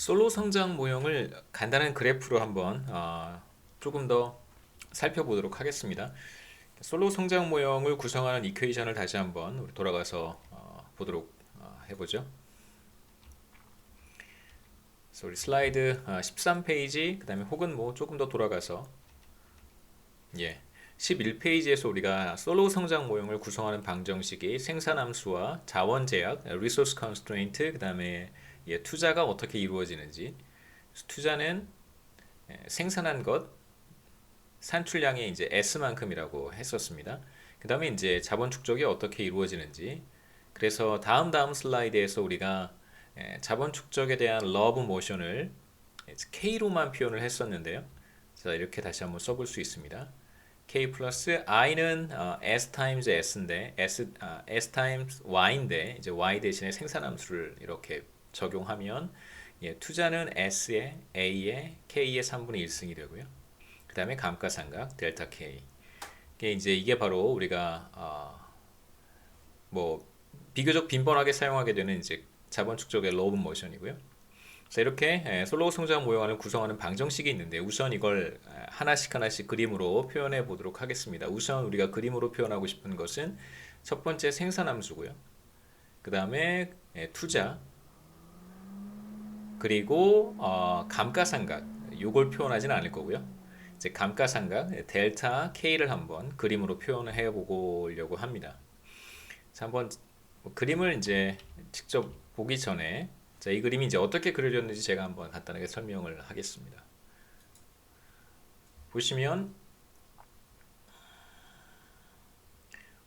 솔로 성장 모형을 간단한 그래프로 한번 조금 더 살펴보도록 하겠습니다. 솔로 성장 모형을 구성하는 이퀘이션을 다시 한번 우리 돌아가서 보도록 해보죠. 그래서 우리 슬라이드 13페이지 그 다음에 혹은 뭐 조금 더 돌아가서 11페이지에서 우리가 솔로 성장 모형을 구성하는 방정식이 생산함수와 자원 제약, resource constraint, 그 다음에 투자가 어떻게 이루어지는지, 투자는 생산한 것, 산출량이 이제 S만큼이라고 했었습니다. 그 다음에 이제 자본 축적이 어떻게 이루어지는지, 그래서 다음 슬라이드에서 우리가 자본 축적에 대한 러브 모션을 K로만 표현을 했었는데요. 자, 이렇게 다시 한번 써볼 수 있습니다. K 플러스 I는 S 타임즈 S인데 S 타임즈 Y인데 이제 Y 대신에 생산함수를 이렇게 적용하면 투자는 S에 A에 K의 3분의 1승이 되고요. 그 다음에 감가상각 델타 K. 이게 바로 우리가 뭐 비교적 빈번하게 사용하게 되는 이제 자본 축적의 러브 모션이고요. 자, 이렇게 솔로 성장 모형을 구성하는 방정식이 있는데 우선 이걸 하나씩 그림으로 표현해 보도록 하겠습니다. 우선 우리가 그림으로 표현하고 싶은 것은 첫 번째 생산함수고요. 그 다음에 투자, 그리고 감가상각 요걸 표현하지는 않을 거고요. 이제 감가상각 델타 K를 한번 그림으로 표현해 보려고 합니다. 자, 한번 그림을 이제 직접 보기 전에 자, 이 그림이 이제 어떻게 그려졌는지 제가 한번 간단하게 설명을 하겠습니다. 보시면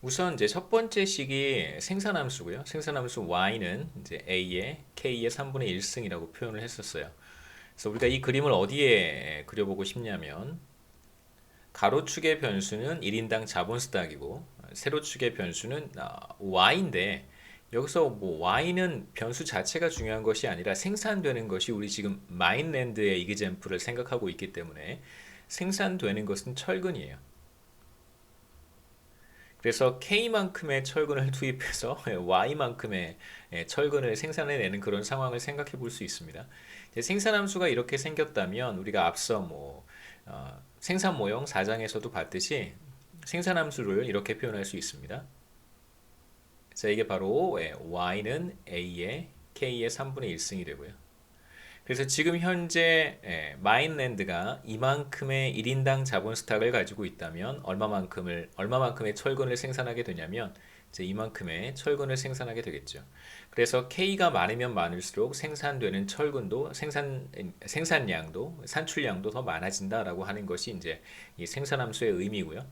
우선 이제 첫 번째 식이 생산함수고요. 생산함수 y는 이제 a의 k의 3분의 1승이라고 표현을 했었어요. 그래서 우리가 이 그림을 어디에 그려보고 싶냐면 가로축의 변수는 1인당 자본 수탁이고 세로축의 변수는 y인데 여기서 뭐 y는 변수 자체가 중요한 것이 아니라 생산되는 것이 우리 지금 마인랜드의 이그젬플을 생각하고 있기 때문에 생산되는 것은 철근이에요. 그래서 K만큼의 철근을 투입해서 Y만큼의 철근을 생산해내는 그런 상황을 생각해 볼 수 있습니다. 생산함수가 이렇게 생겼다면 우리가 앞서 생산 모형 4장에서도 봤듯이 생산함수를 이렇게 표현할 수 있습니다. 자, 이게 바로 Y는 A의 K의 3분의 1승이 되고요. 그래서 지금 현재 마인랜드가 이만큼의 1인당 자본 스탁을 가지고 있다면 얼마만큼의 철근을 생산하게 되냐면 이제 이만큼의 철근을 생산하게 되겠죠. 그래서 K가 많으면 많을수록 생산되는 철근도 생산량도 산출량도 더 많아진다라고 하는 것이 이제 이 생산함수의 의미고요.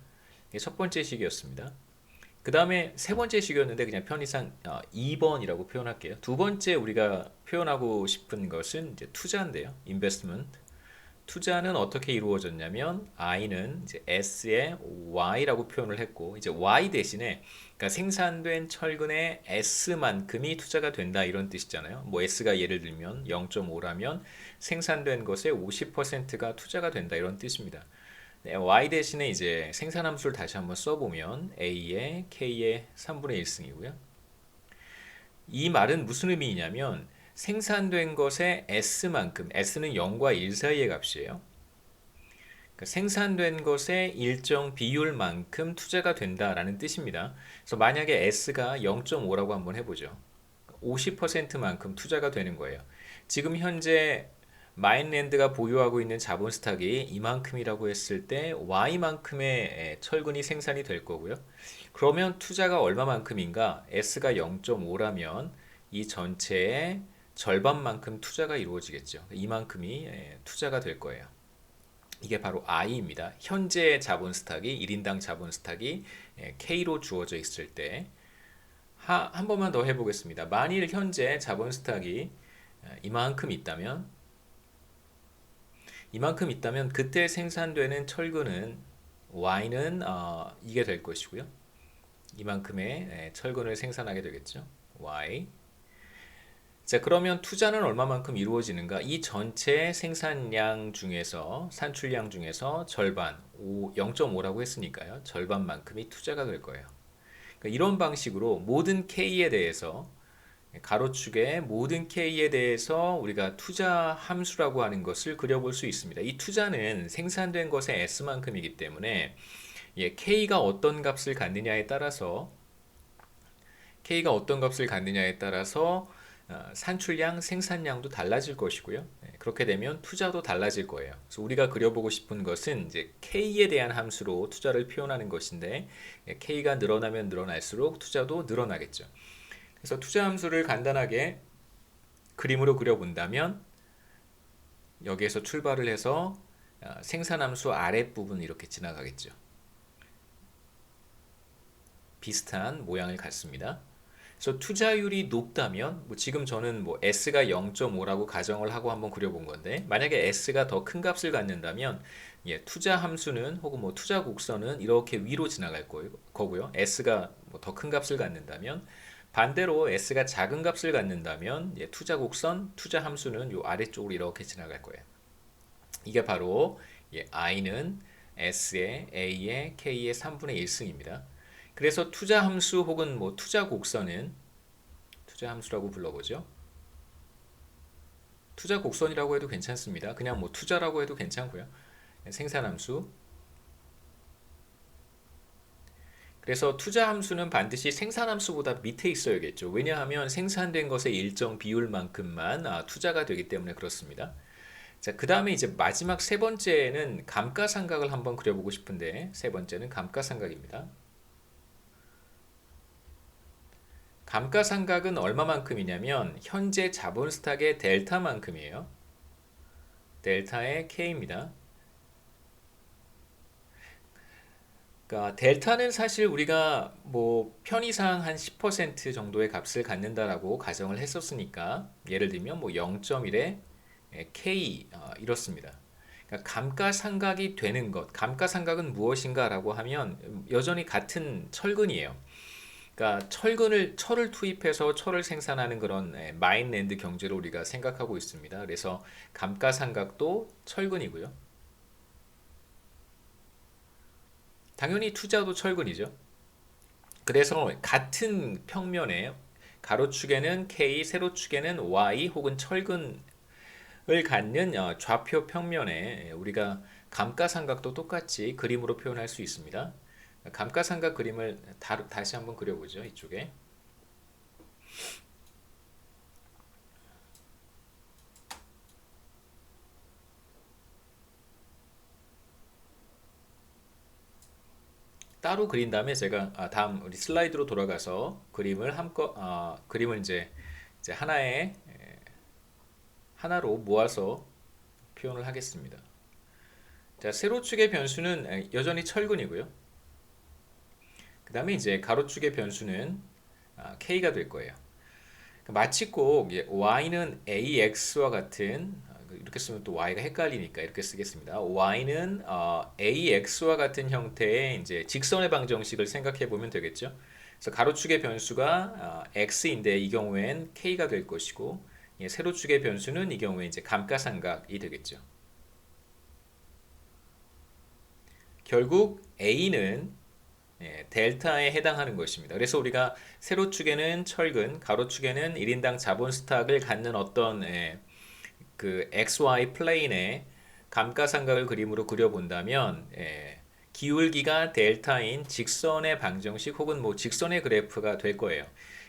이게 첫 번째 식이었습니다. 그 다음에 세 번째 식이었는데 그냥 편의상 2번이라고 표현할게요. 두 번째 우리가 표현하고 싶은 것은 이제 투자인데요. investment. 투자는 어떻게 이루어졌냐면 I는 이제 S의 Y라고 표현을 했고 이제 Y 대신에 그러니까 생산된 철근의 S만큼이 투자가 된다 이런 뜻이잖아요. 뭐 S가 예를 들면 0.5라면 생산된 것의 50%가 투자가 된다 이런 뜻입니다. 네, y 대신에 이제 생산함수를 다시 한번 써보면 a의 k의 3분의 1승이고요. 이 말은 무슨 의미냐면 생산된 것의 s만큼, s는 0과 1 사이의 값이에요. 그러니까 생산된 것의 일정 비율만큼 투자가 된다라는 뜻입니다. 그래서 만약에 s가 0.5라고 한번 해보죠. 50%만큼 투자가 되는 거예요. 지금 현재 마인랜드가 보유하고 있는 자본 스탁이 이만큼이라고 했을 때 Y만큼의 철근이 생산이 될 거고요. 그러면 투자가 얼마만큼인가? S가 0.5라면 이 전체의 절반만큼 투자가 이루어지겠죠. 이만큼이 투자가 될 거예요. 이게 바로 I입니다. 현재 자본 스탁이 1인당 자본 스탁이 K로 주어져 있을 때 한 번만 더 해보겠습니다. 만일 현재 자본 스탁이 이만큼 있다면 그때 생산되는 철근은 Y는 이게 될 것이고요. 이만큼의 철근을 생산하게 되겠죠. Y. 자, 그러면 투자는 얼마만큼 이루어지는가? 이 전체 생산량 중에서 산출량 중에서 절반, 0.5라고 했으니까요. 절반만큼이 투자가 될 거예요. 그러니까 이런 방식으로 모든 K에 대해서 가로축의 모든 K에 대해서 우리가 투자 함수라고 하는 것을 그려볼 수 있습니다. 이 투자는 생산된 것의 S만큼이기 때문에 K가 어떤 값을 갖느냐에 따라서 산출량, 생산량도 달라질 것이고요. 그렇게 되면 투자도 달라질 거예요. 그래서 우리가 그려보고 싶은 것은 이제 K에 대한 함수로 투자를 표현하는 것인데 K가 늘어나면 늘어날수록 투자도 늘어나겠죠. 그래서 투자 함수를 간단하게 그림으로 그려본다면 여기에서 출발을 해서 생산함수 아랫부분 이렇게 지나가겠죠. 비슷한 모양을 갖습니다. 그래서 투자율이 높다면 지금 저는 S가 0.5라고 가정을 하고 한번 그려본 건데 만약에 S가 더 큰 값을 갖는다면 투자 함수는 혹은 투자 곡선은 이렇게 위로 지나갈 거고요. S가 더 큰 값을 갖는다면 반대로 S가 작은 값을 갖는다면 투자 곡선, 투자 함수는 요 아래쪽으로 이렇게 지나갈 거예요. 이게 바로 I는 S의 A의 K의 3분의 1승입니다. 그래서 투자 함수 혹은 투자 곡선은 투자 함수라고 불러보죠. 투자 곡선이라고 해도 괜찮습니다. 그냥 투자라고 해도 괜찮고요. 생산 함수. 그래서 투자 함수는 반드시 생산 함수보다 밑에 있어야겠죠. 왜냐하면 생산된 것의 일정 비율만큼만 투자가 되기 때문에 그렇습니다. 자, 그 다음에 이제 마지막 세 번째는 감가상각을 한번 그려보고 싶은데 세 번째는 감가상각입니다. 감가상각은 얼마만큼이냐면 현재 자본 스탁의 델타만큼이에요. 델타의 K입니다. 그러니까 델타는 사실 우리가 편의상 한 10% 정도의 값을 갖는다라고 가정을 했었으니까 예를 들면 0.1에 K 이렇습니다. 그러니까 감가상각이 되는 것, 감가상각은 무엇인가라고 하면 여전히 같은 철근이에요. 그러니까 철을 투입해서 철을 생산하는 그런 마인랜드 경제를 우리가 생각하고 있습니다. 그래서 감가상각도 철근이고요. 당연히 투자도 철근이죠. 그래서 같은 평면에 가로축에는 K, 세로축에는 Y 혹은 철근을 갖는 좌표 평면에 우리가 감가상각도 똑같이 그림으로 표현할 수 있습니다. 감가상각 그림을 다시 한번 그려보죠. 이쪽에. 따로 그린 다음에 제가 다음 우리 슬라이드로 돌아가서 그림을 이제 하나로 모아서 표현을 하겠습니다. 자, 세로축의 변수는 여전히 철근이고요. 그 다음에 이제 가로축의 변수는 K가 될 거예요. 마치 꼭 Y는 AX와 같은 이렇게 쓰면 또 Y가 헷갈리니까 이렇게 쓰겠습니다. Y는 AX와 같은 형태의 이제 직선의 방정식을 생각해 보면 되겠죠. 그래서 가로축의 변수가 X인데 이 경우엔 K가 될 것이고 세로축의 변수는 이 경우에 이제 감가상각이 되겠죠. 결국 A는 델타에 해당하는 것입니다. 그래서 우리가 세로축에는 철근, 가로축에는 1인당 자본 스탁을 갖는 어떤 그 XY 플레인의 감가상각을 그림으로 그려본다면 기울기가 델타인 직선의 방정식 혹은 직선의 그래프가 될 거예요.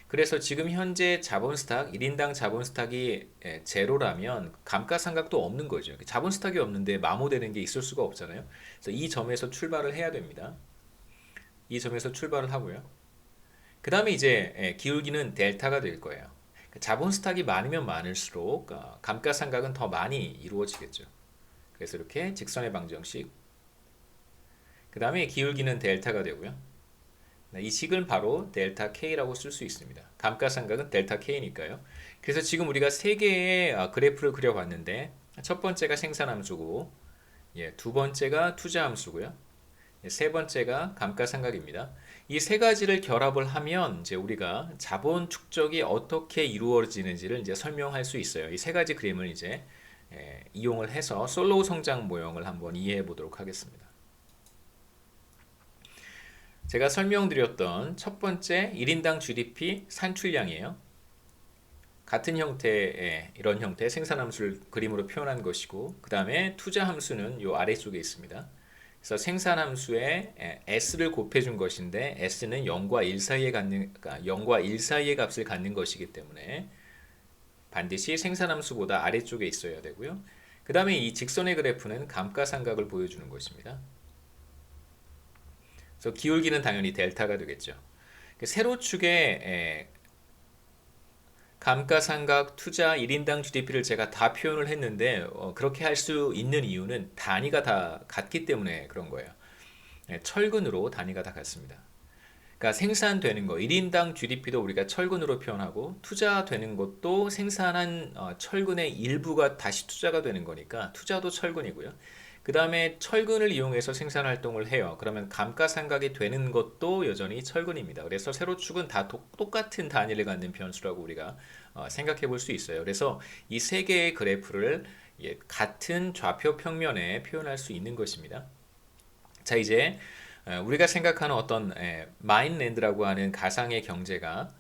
그래서 지금 현재 자본 스탁, 1인당 자본 스탁이 제로라면 감가상각도 없는 거죠. 자본 스탁이 없는데 마모되는 게 있을 수가 없잖아요. 그래서 이 점에서 출발을 해야 됩니다. 이 점에서 출발을 하고요. 그 다음에 이제 기울기는 델타가 될 거예요. 자본 스탁이 많으면 많을수록 감가상각은 더 많이 이루어지겠죠. 그래서 이렇게 직선의 방정식. 그 다음에 기울기는 델타가 되고요. 이 식은 바로 델타 K라고 쓸 수 있습니다. 감가상각은 델타 K니까요. 그래서 지금 우리가 세 개의 그래프를 그려봤는데 첫 번째가 생산함수고 두 번째가 투자함수고요. 세 번째가 감가상각입니다. 이 세 가지를 결합을 하면 이제 우리가 자본 축적이 어떻게 이루어지는지를 이제 설명할 수 있어요. 이 세 가지 그림을 이제 이용을 해서 솔로우 성장 모형을 한번 이해해 보도록 하겠습니다. 제가 설명드렸던 첫 번째 1인당 GDP 산출량이에요. 같은 형태의 이런 형태의 생산함수를 그림으로 표현한 것이고 그 다음에 투자함수는 이 아래쪽에 있습니다. 그래서 생산함수에 s를 곱해준 것인데 s는 0과 1 사이에 갖는 그러니까 0과 1 사이의 값을 갖는 것이기 때문에 반드시 생산함수보다 아래쪽에 있어야 되고요. 그 다음에 이 직선의 그래프는 감가상각을 보여주는 것입니다. 그래서 기울기는 당연히 델타가 되겠죠. 세로축에 감가상각, 투자, 1인당 GDP를 제가 다 표현을 했는데 그렇게 할 수 있는 이유는 단위가 다 같기 때문에 그런 거예요. 철근으로 단위가 다 같습니다. 그러니까 생산되는 거 1인당 GDP도 우리가 철근으로 표현하고 투자되는 것도 생산한 철근의 일부가 다시 투자가 되는 거니까 투자도 철근이고요. 그 다음에 철근을 이용해서 생산 활동을 해요. 그러면 감가상각이 되는 것도 여전히 철근입니다. 그래서 세로축은 다 똑같은 단위를 갖는 변수라고 우리가 생각해 볼 수 있어요. 그래서 이 세 개의 그래프를 같은 좌표 평면에 표현할 수 있는 것입니다. 자, 이제 우리가 생각하는 어떤 마인랜드라고 하는 가상의 경제가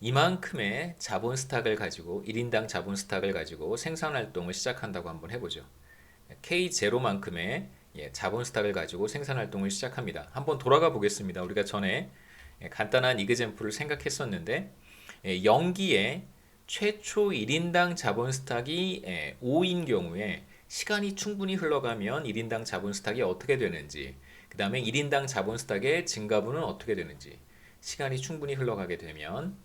이만큼의 자본 스탁을 가지고 1인당 자본 스탁을 가지고 생산 활동을 시작한다고 한번 해보죠. K0만큼의 자본 스탁을 가지고 생산 활동을 시작합니다. 한번 돌아가 보겠습니다. 우리가 전에 간단한 이그젠플을 생각했었는데 0기에 최초 1인당 자본 스탁이 5인 경우에 시간이 충분히 흘러가면 1인당 자본 스탁이 어떻게 되는지 그 다음에 1인당 자본 스탁의 증가분은 어떻게 되는지 시간이 충분히 흘러가게 되면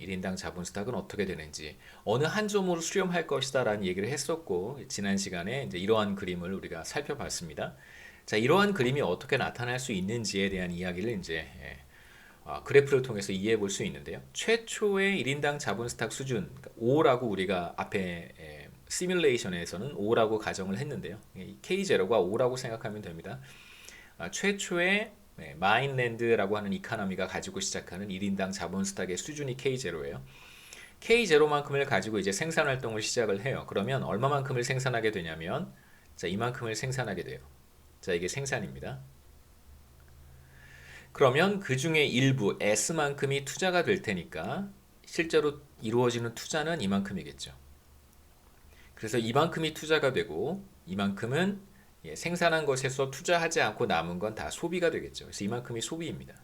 1인당 자본 스탁은 어떻게 되는지 어느 한 점으로 수렴할 것이다 라는 얘기를 했었고 지난 시간에 이제 이러한 그림을 우리가 살펴봤습니다. 자, 이러한 그림이 어떻게 나타날 수 있는지에 대한 이야기를 이제 그래프를 통해서 이해해 볼 수 있는데요. 최초의 1인당 자본 스탁 수준 5라고 우리가 앞에 시뮬레이션에서는 5라고 가정을 했는데요. K0가 5라고 생각하면 됩니다. 최초의 마인랜드라고 하는 이카노미가 가지고 시작하는 1인당 자본 스탁의 수준이 K0예요. K0만큼을 가지고 이제 생산 활동을 시작을 해요. 그러면 얼마만큼을 생산하게 되냐면 자, 이만큼을 생산하게 돼요. 자, 이게 생산입니다. 그러면 그 중에 일부 S만큼이 투자가 될 테니까 실제로 이루어지는 투자는 이만큼이겠죠. 그래서 이만큼이 투자가 되고 이만큼은 생산한 것에서 투자하지 않고 남은 건 다 소비가 되겠죠. 그래서 이만큼이 소비입니다.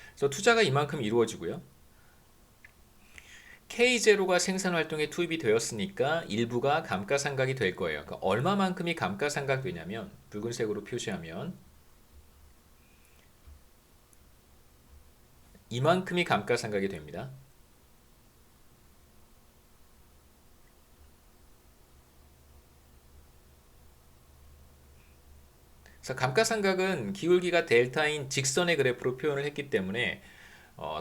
그래서 투자가 이만큼 이루어지고요. K0가 생산 활동에 투입이 되었으니까 일부가 감가상각이 될 거예요. 그러니까 얼마만큼이 감가상각 되냐면 붉은색으로 표시하면 이만큼이 감가상각이 됩니다. 그래서 감가상각은 기울기가 델타인 직선의 그래프로 표현을 했기 때문에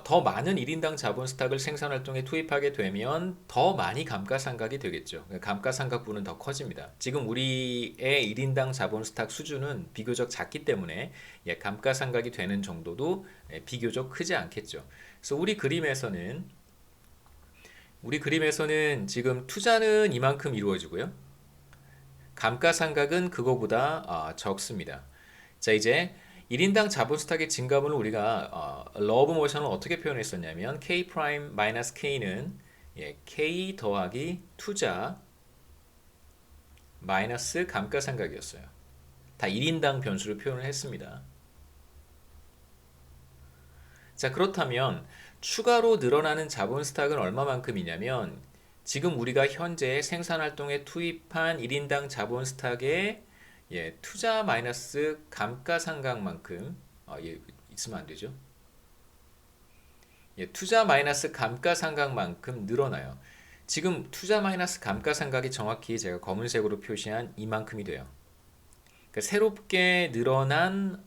더 많은 1인당 자본 스탁을 생산 활동에 투입하게 되면 더 많이 감가상각이 되겠죠. 감가상각분은 더 커집니다. 지금 우리의 1인당 자본 스탁 수준은 비교적 작기 때문에 감가상각이 되는 정도도 비교적 크지 않겠죠. 그래서 우리 그림에서는 지금 투자는 이만큼 이루어지고요. 감가상각은 그거보다 적습니다. 자, 이제 1인당 자본 스탁의 증가분을 우리가 러브 모션을 어떻게 표현했었냐면 K 프라임 마이너스 K는 K 더하기 투자 마이너스 감가상각이었어요. 다 1인당 변수를 표현을 했습니다. 자, 그렇다면 추가로 늘어나는 자본 스탁은 얼마만큼이냐면 지금 우리가 현재 생산활동에 투입한 1인당 자본 스탁의 투자 마이너스 감가상각만큼 있으면 안 되죠. 투자 마이너스 감가상각만큼 늘어나요. 지금 투자 마이너스 감가상각이 정확히 제가 검은색으로 표시한 이만큼이 돼요. 그러니까 새롭게 늘어난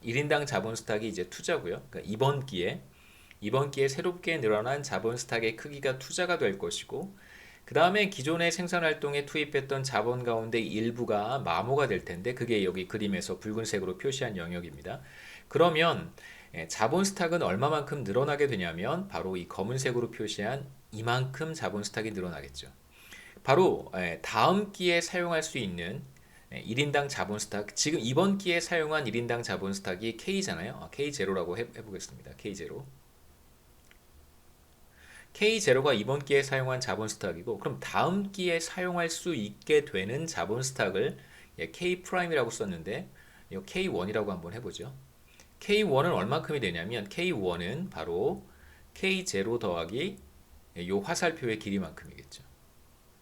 1인당 자본 스탁이 이제 투자고요. 그러니까 이번 기에 새롭게 늘어난 자본 스탁의 크기가 투자가 될 것이고 그 다음에 기존의 생산활동에 투입했던 자본 가운데 일부가 마모가 될 텐데 그게 여기 그림에서 붉은색으로 표시한 영역입니다. 그러면 자본 스탁은 얼마만큼 늘어나게 되냐면 바로 이 검은색으로 표시한 이만큼 자본 스탁이 늘어나겠죠. 바로 다음 기에 사용할 수 있는 1인당 자본 스탁 지금 이번 기에 사용한 1인당 자본 스탁이 K잖아요. K0라고 해보겠습니다. K0 K0가 이번 기회에 사용한 자본 스탁이고 그럼 다음 기회에 사용할 수 있게 되는 자본 스탁을 K 프라임이라고 썼는데 이거 K1이라고 한번 해보죠. K1은 얼마큼이 되냐면 K1은 바로 K0 더하기 요 화살표의 길이만큼이겠죠.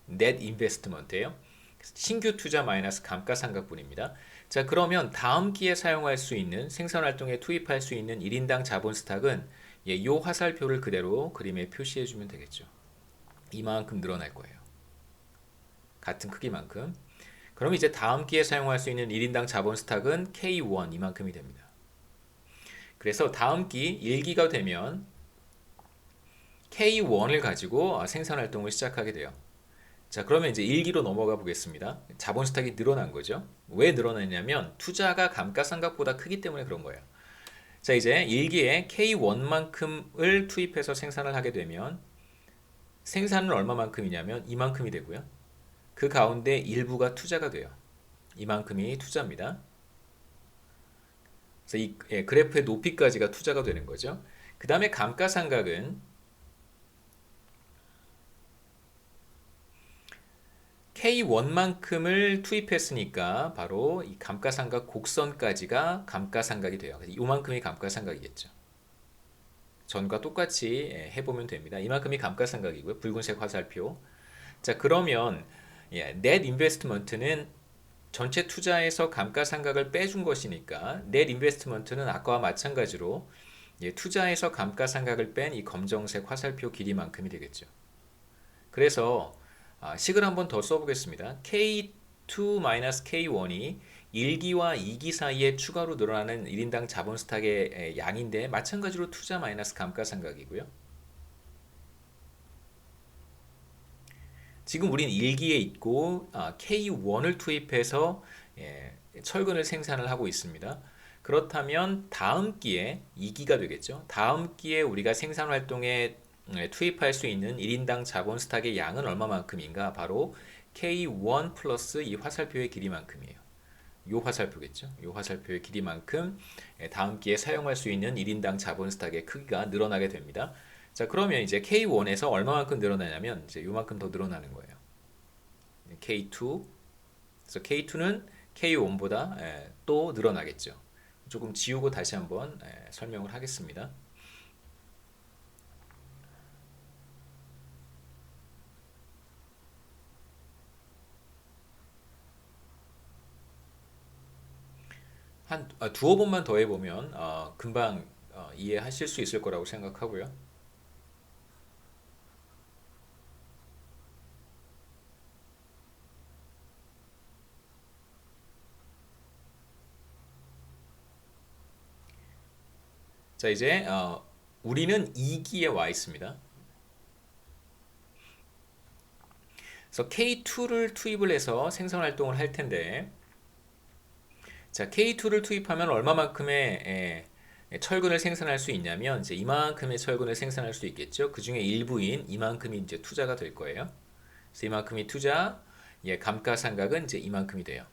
net investment예요. 신규 투자 마이너스 감가상각분입니다. 자, 그러면 다음 기에 사용할 수 있는 생산활동에 투입할 수 있는 1인당 자본 스탁은 이 화살표를 그대로 그림에 표시해 주면 되겠죠. 이만큼 늘어날 거예요. 같은 크기만큼. 그럼 이제 다음 기에 사용할 수 있는 1인당 자본 스탁은 K1 이만큼이 됩니다. 그래서 다음 기 1기가 되면 K1을 가지고 생산활동을 시작하게 돼요. 자, 그러면 이제 1기로 넘어가 보겠습니다. 자본 스탁이 늘어난 거죠. 왜 늘어났냐면 투자가 감가상각보다 크기 때문에 그런 거예요. 자, 이제 1기에 K1만큼을 투입해서 생산을 하게 되면 생산은 얼마만큼이냐면 이만큼이 되고요. 그 가운데 일부가 투자가 돼요. 이만큼이 투자입니다. 그래서 이 그래프의 높이까지가 투자가 되는 거죠. 그 다음에 감가상각은 K1만큼을 투입했으니까 바로 이 감가상각 곡선까지가 감가상각이 돼요. 그래서 이만큼이 감가상각이겠죠. 전과 똑같이 해보면 됩니다. 이만큼이 감가상각이고요. 붉은색 화살표. 자, 그러면 net investment는 전체 투자에서 감가상각을 빼준 것이니까 net investment는 아까와 마찬가지로 투자에서 감가상각을 뺀 이 검정색 화살표 길이만큼이 되겠죠. 그래서 식을 한번 더 써보겠습니다. K2-K1이 1기와 2기 사이에 추가로 늘어나는 1인당 자본 스탁의 양인데 마찬가지로 투자 마이너스 감가상각이고요. 지금 우린 1기에 있고 K1을 투입해서 철근을 생산을 하고 있습니다. 그렇다면 다음 기에 2기가 되겠죠. 다음 기에 우리가 생산 활동에 투입할 수 있는 1인당 자본 스탁의 양은 얼마만큼인가? 바로 K1 플러스 이 화살표의 길이만큼이에요. 요 화살표겠죠. 요 화살표의 길이만큼 다음 기에 사용할 수 있는 1인당 자본 스탁의 크기가 늘어나게 됩니다. 자, 그러면 이제 K1에서 얼마만큼 늘어나냐면 이제 요만큼 더 늘어나는 거예요. K2. 그래서 K2는 K1보다 또 늘어나겠죠. 조금 지우고 다시 한번 설명을 하겠습니다. 한 두어 번만 더 해보면 금방 이해하실 수 있을 거라고 생각하고요. 자, 이제 우리는 2기에 와 있습니다. 그래서 K2를 투입을 해서 생산 활동을 할 텐데, 자, K2를 투입하면 얼마만큼의 철근을 생산할 수 있냐면 이제 이만큼의 철근을 생산할 수 있겠죠. 그 중에 일부인 이만큼이 이제 투자가 될 거예요. 그래서 이만큼이 투자, 감가상각은 이제 이만큼이 돼요.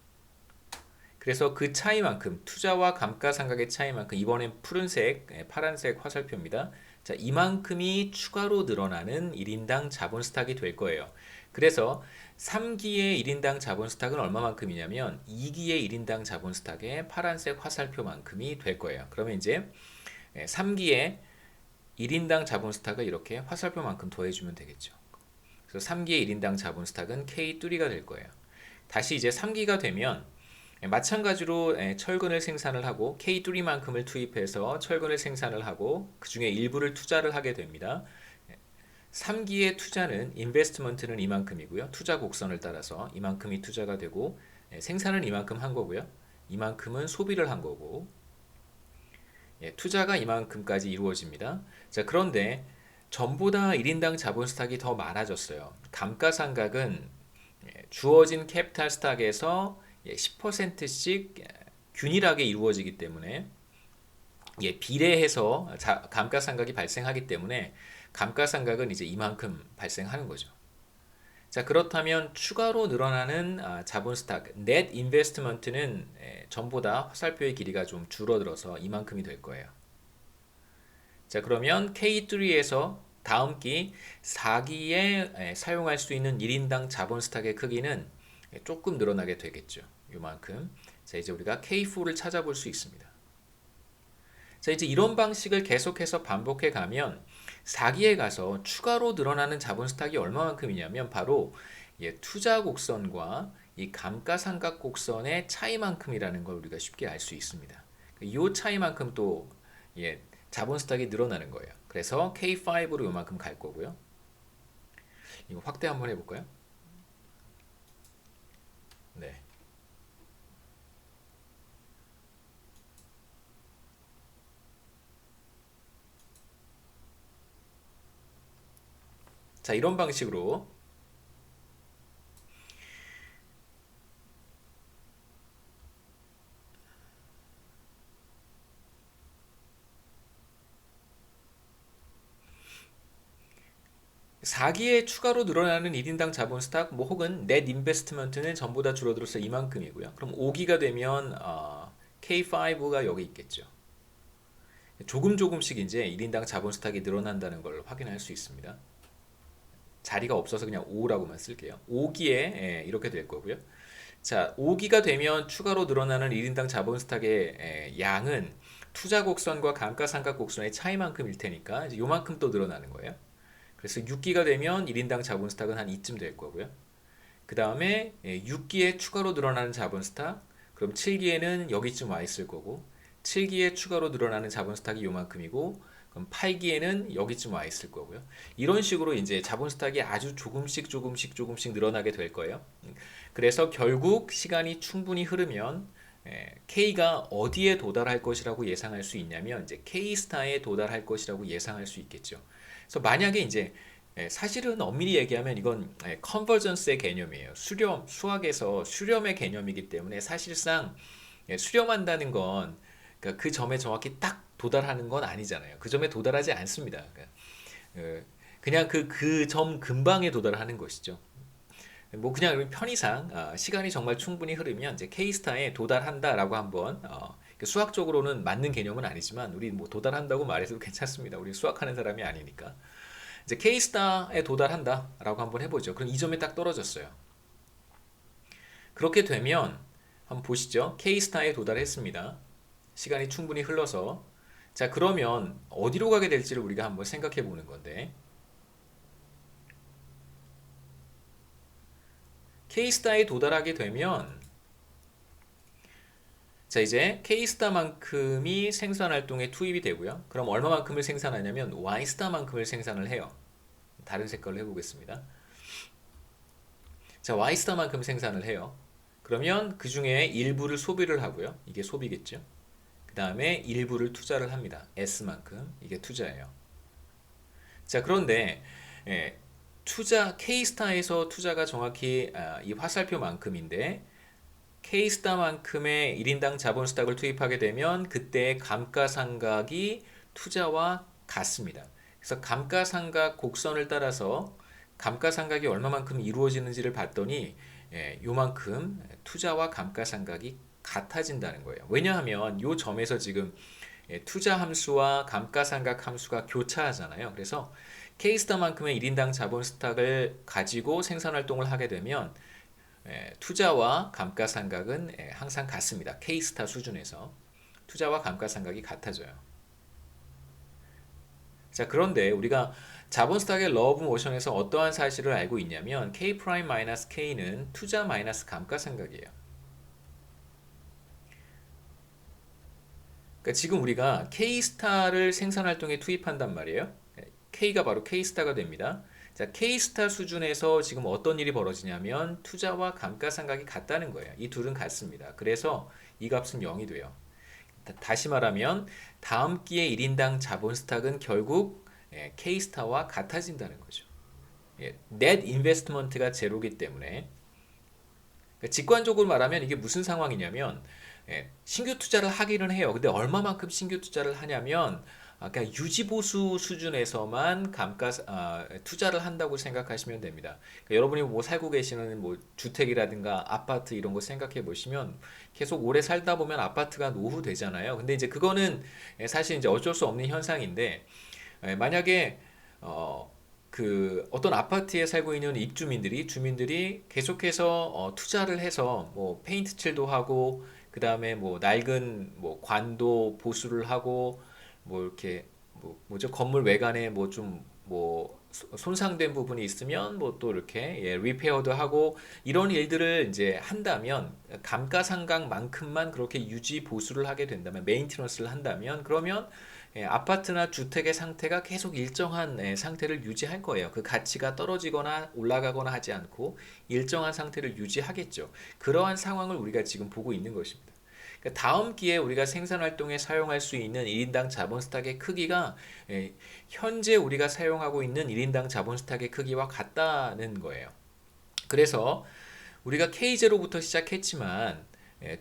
그래서 그 차이만큼 투자와 감가상각의 차이만큼 이번엔 푸른색, 파란색 화살표입니다. 자, 이만큼이 추가로 늘어나는 1인당 자본 스탁이 될 거예요. 그래서 3기의 1인당 자본 스탁은 얼마만큼이냐면 2기의 1인당 자본 스탁의 파란색 화살표만큼이 될 거예요. 그러면 이제 3기의 1인당 자본 스탁을 이렇게 화살표만큼 더해주면 되겠죠. 그래서 3기의 1인당 자본 스탁은 K3가 될 거예요. 다시 이제 3기가 되면 마찬가지로 철근을 생산을 하고 K3만큼을 투입해서 철근을 생산을 하고 그 중에 일부를 투자를 하게 됩니다. 3기의 투자는 인베스트먼트는 이만큼이고요. 투자 곡선을 따라서 이만큼이 투자가 되고 생산은 이만큼 한 거고요. 이만큼은 소비를 한 거고 투자가 이만큼까지 이루어집니다. 자, 그런데 전보다 1인당 자본 스탁이 더 많아졌어요. 감가상각은 주어진 캐피탈 스탁에서 10%씩 균일하게 이루어지기 때문에 비례해서 감가상각이 발생하기 때문에 감가상각은 이제 이만큼 발생하는 거죠. 자, 그렇다면 추가로 늘어나는 자본 스탁, net investment는 전보다 화살표의 길이가 좀 줄어들어서 이만큼이 될 거예요. 자, 그러면 K3에서 다음 기 4기에 사용할 수 있는 1인당 자본 스탁의 크기는 조금 늘어나게 되겠죠. 요만큼. 자, 이제 우리가 K4를 찾아볼 수 있습니다. 자, 이제 이런 방식을 계속해서 반복해 가면 4기에 가서 추가로 늘어나는 자본 스탁이 얼마만큼이냐면 바로 투자 곡선과 이 감가상각 곡선의 차이만큼이라는 걸 우리가 쉽게 알 수 있습니다. 이 차이만큼 또 자본 스탁이 늘어나는 거예요. 그래서 K5로 요만큼 갈 거고요. 이거 확대 한번 해볼까요? 네. 자, 이런 방식으로 4기에 추가로 늘어나는 1인당 자본 스탁 혹은 넷 인베스트먼트는 전부 다 줄어들어서 이만큼이고요. 그럼 5기가 되면 K5가 여기 있겠죠. 조금씩 이제 1인당 자본 스탁이 늘어난다는 걸 확인할 수 있습니다. 자리가 없어서 그냥 5라고만 쓸게요. 5기에 이렇게 될 거고요. 자, 5기가 되면 추가로 늘어나는 1인당 자본 스탁의 양은 투자 곡선과 감가상각 곡선의 차이만큼일 테니까 이제 요만큼 또 늘어나는 거예요. 그래서 6기가 되면 1인당 자본 스탁은 한 이쯤 될 거고요. 그 다음에 6기에 추가로 늘어나는 자본 스탁, 그럼 7기에는 여기쯤 와 있을 거고, 7기에 추가로 늘어나는 자본 스탁이 요만큼이고, 그럼 8기에는 여기쯤 와 있을 거고요. 이런 식으로 이제 자본 스탁이 아주 조금씩 늘어나게 될 거예요. 그래서 결국 시간이 충분히 흐르면 K가 어디에 도달할 것이라고 예상할 수 있냐면 이제 K 스타에 도달할 것이라고 예상할 수 있겠죠. 그래서 만약에 이제 사실은 엄밀히 얘기하면 이건 컨버전스의 개념이에요. 수학에서 수렴의 개념이기 때문에 사실상 수렴한다는 건 그러니까 그 점에 정확히 딱 도달하는 건 아니잖아요. 그 점에 도달하지 않습니다. 그냥 그 점 근방에 도달하는 것이죠. 뭐 그냥 편의상 시간이 정말 충분히 흐르면 이제 K스타에 도달한다라고 한번 수학적으로는 맞는 개념은 아니지만 우리 뭐 도달한다고 말해도 괜찮습니다. 우리 수학하는 사람이 아니니까. 이제 K스타에 도달한다라고 한번 해보죠. 그럼 이 점에 딱 떨어졌어요. 그렇게 되면 한번 보시죠. K스타에 도달했습니다. 시간이 충분히 흘러서 자, 그러면 어디로 가게 될지를 우리가 한번 생각해 보는 건데 K스타에 도달하게 되면 자, 이제 K스타만큼이 생산활동에 투입이 되고요. 그럼 얼마만큼을 생산하냐면 Y스타만큼을 생산을 해요. 다른 색깔로 해보겠습니다. 자, Y스타만큼 생산을 해요. 그러면 그 중에 일부를 소비를 하고요. 이게 소비겠죠. 그 다음에 일부를 투자를 합니다. S만큼. 이게 투자예요. 자, 그런데 K스타에서 투자가 정확히 이 화살표만큼인데 K스타만큼의 1인당 자본 스탁을 투입하게 되면 그때 감가상각이 투자와 같습니다. 그래서 감가상각 곡선을 따라서 감가상각이 얼마만큼 이루어지는지를 봤더니 요만큼 투자와 감가상각이 같아진다는 거예요. 왜냐하면 요 점에서 지금 투자 함수와 감가상각 함수가 교차하잖아요. 그래서 K스타만큼의 1인당 자본 스탁을 가지고 생산활동을 하게 되면 투자와 감가상각은 항상 같습니다. K스타 수준에서 투자와 감가상각이 같아져요. 자, 그런데 우리가 자본 스탁의 러 오브 모션에서 어떠한 사실을 알고 있냐면 K 프라임 마이너스 K는 투자 마이너스 감가상각이에요. 그러니까 지금 우리가 K스타를 생산활동에 투입한단 말이에요. K가 바로 K스타가 됩니다. 자, K스타 수준에서 지금 어떤 일이 벌어지냐면 투자와 감가상각이 같다는 거예요. 이 둘은 같습니다. 그래서 이 값은 0이 돼요. 다시 말하면 다음 기의 1인당 자본 스탁은 결국 K스타와 같아진다는 거죠. 넷 인베스트먼트가 제로기 때문에 그러니까 직관적으로 말하면 이게 무슨 상황이냐면 신규 투자를 하기는 해요. 근데 얼마만큼 신규 투자를 하냐면 그냥 유지보수 수준에서만 투자를 한다고 생각하시면 됩니다. 그러니까 여러분이 뭐 살고 계시는 뭐 주택이라든가 아파트 이런 거 생각해 보시면 계속 오래 살다 보면 아파트가 노후되잖아요. 근데 이제 그거는 사실 이제 어쩔 수 없는 현상인데 만약에 어, 그 어떤 아파트에 살고 있는 주민들이 계속해서 투자를 해서 뭐 페인트 칠도 하고 그다음에 뭐 낡은 뭐 관도 보수를 하고 뭐 이렇게 뭐죠 건물 외관에 뭐 좀 뭐 손상된 부분이 있으면 뭐 또 이렇게 리페어도 하고 이런 일들을 이제 한다면 감가상각만큼만 그렇게 유지 보수를 하게 된다면 메인티너스를 한다면 그러면 아파트나 주택의 상태가 계속 일정한 상태를 유지할 거예요. 그 가치가 떨어지거나 올라가거나 하지 않고 일정한 상태를 유지하겠죠. 그러한 상황을 우리가 지금 보고 있는 것입니다. 그러니까 다음 기회에 우리가 생산 활동에 사용할 수 있는 1인당 자본 스탁의 크기가 현재 우리가 사용하고 있는 1인당 자본 스탁의 크기와 같다는 거예요. 그래서 우리가 K0부터 시작했지만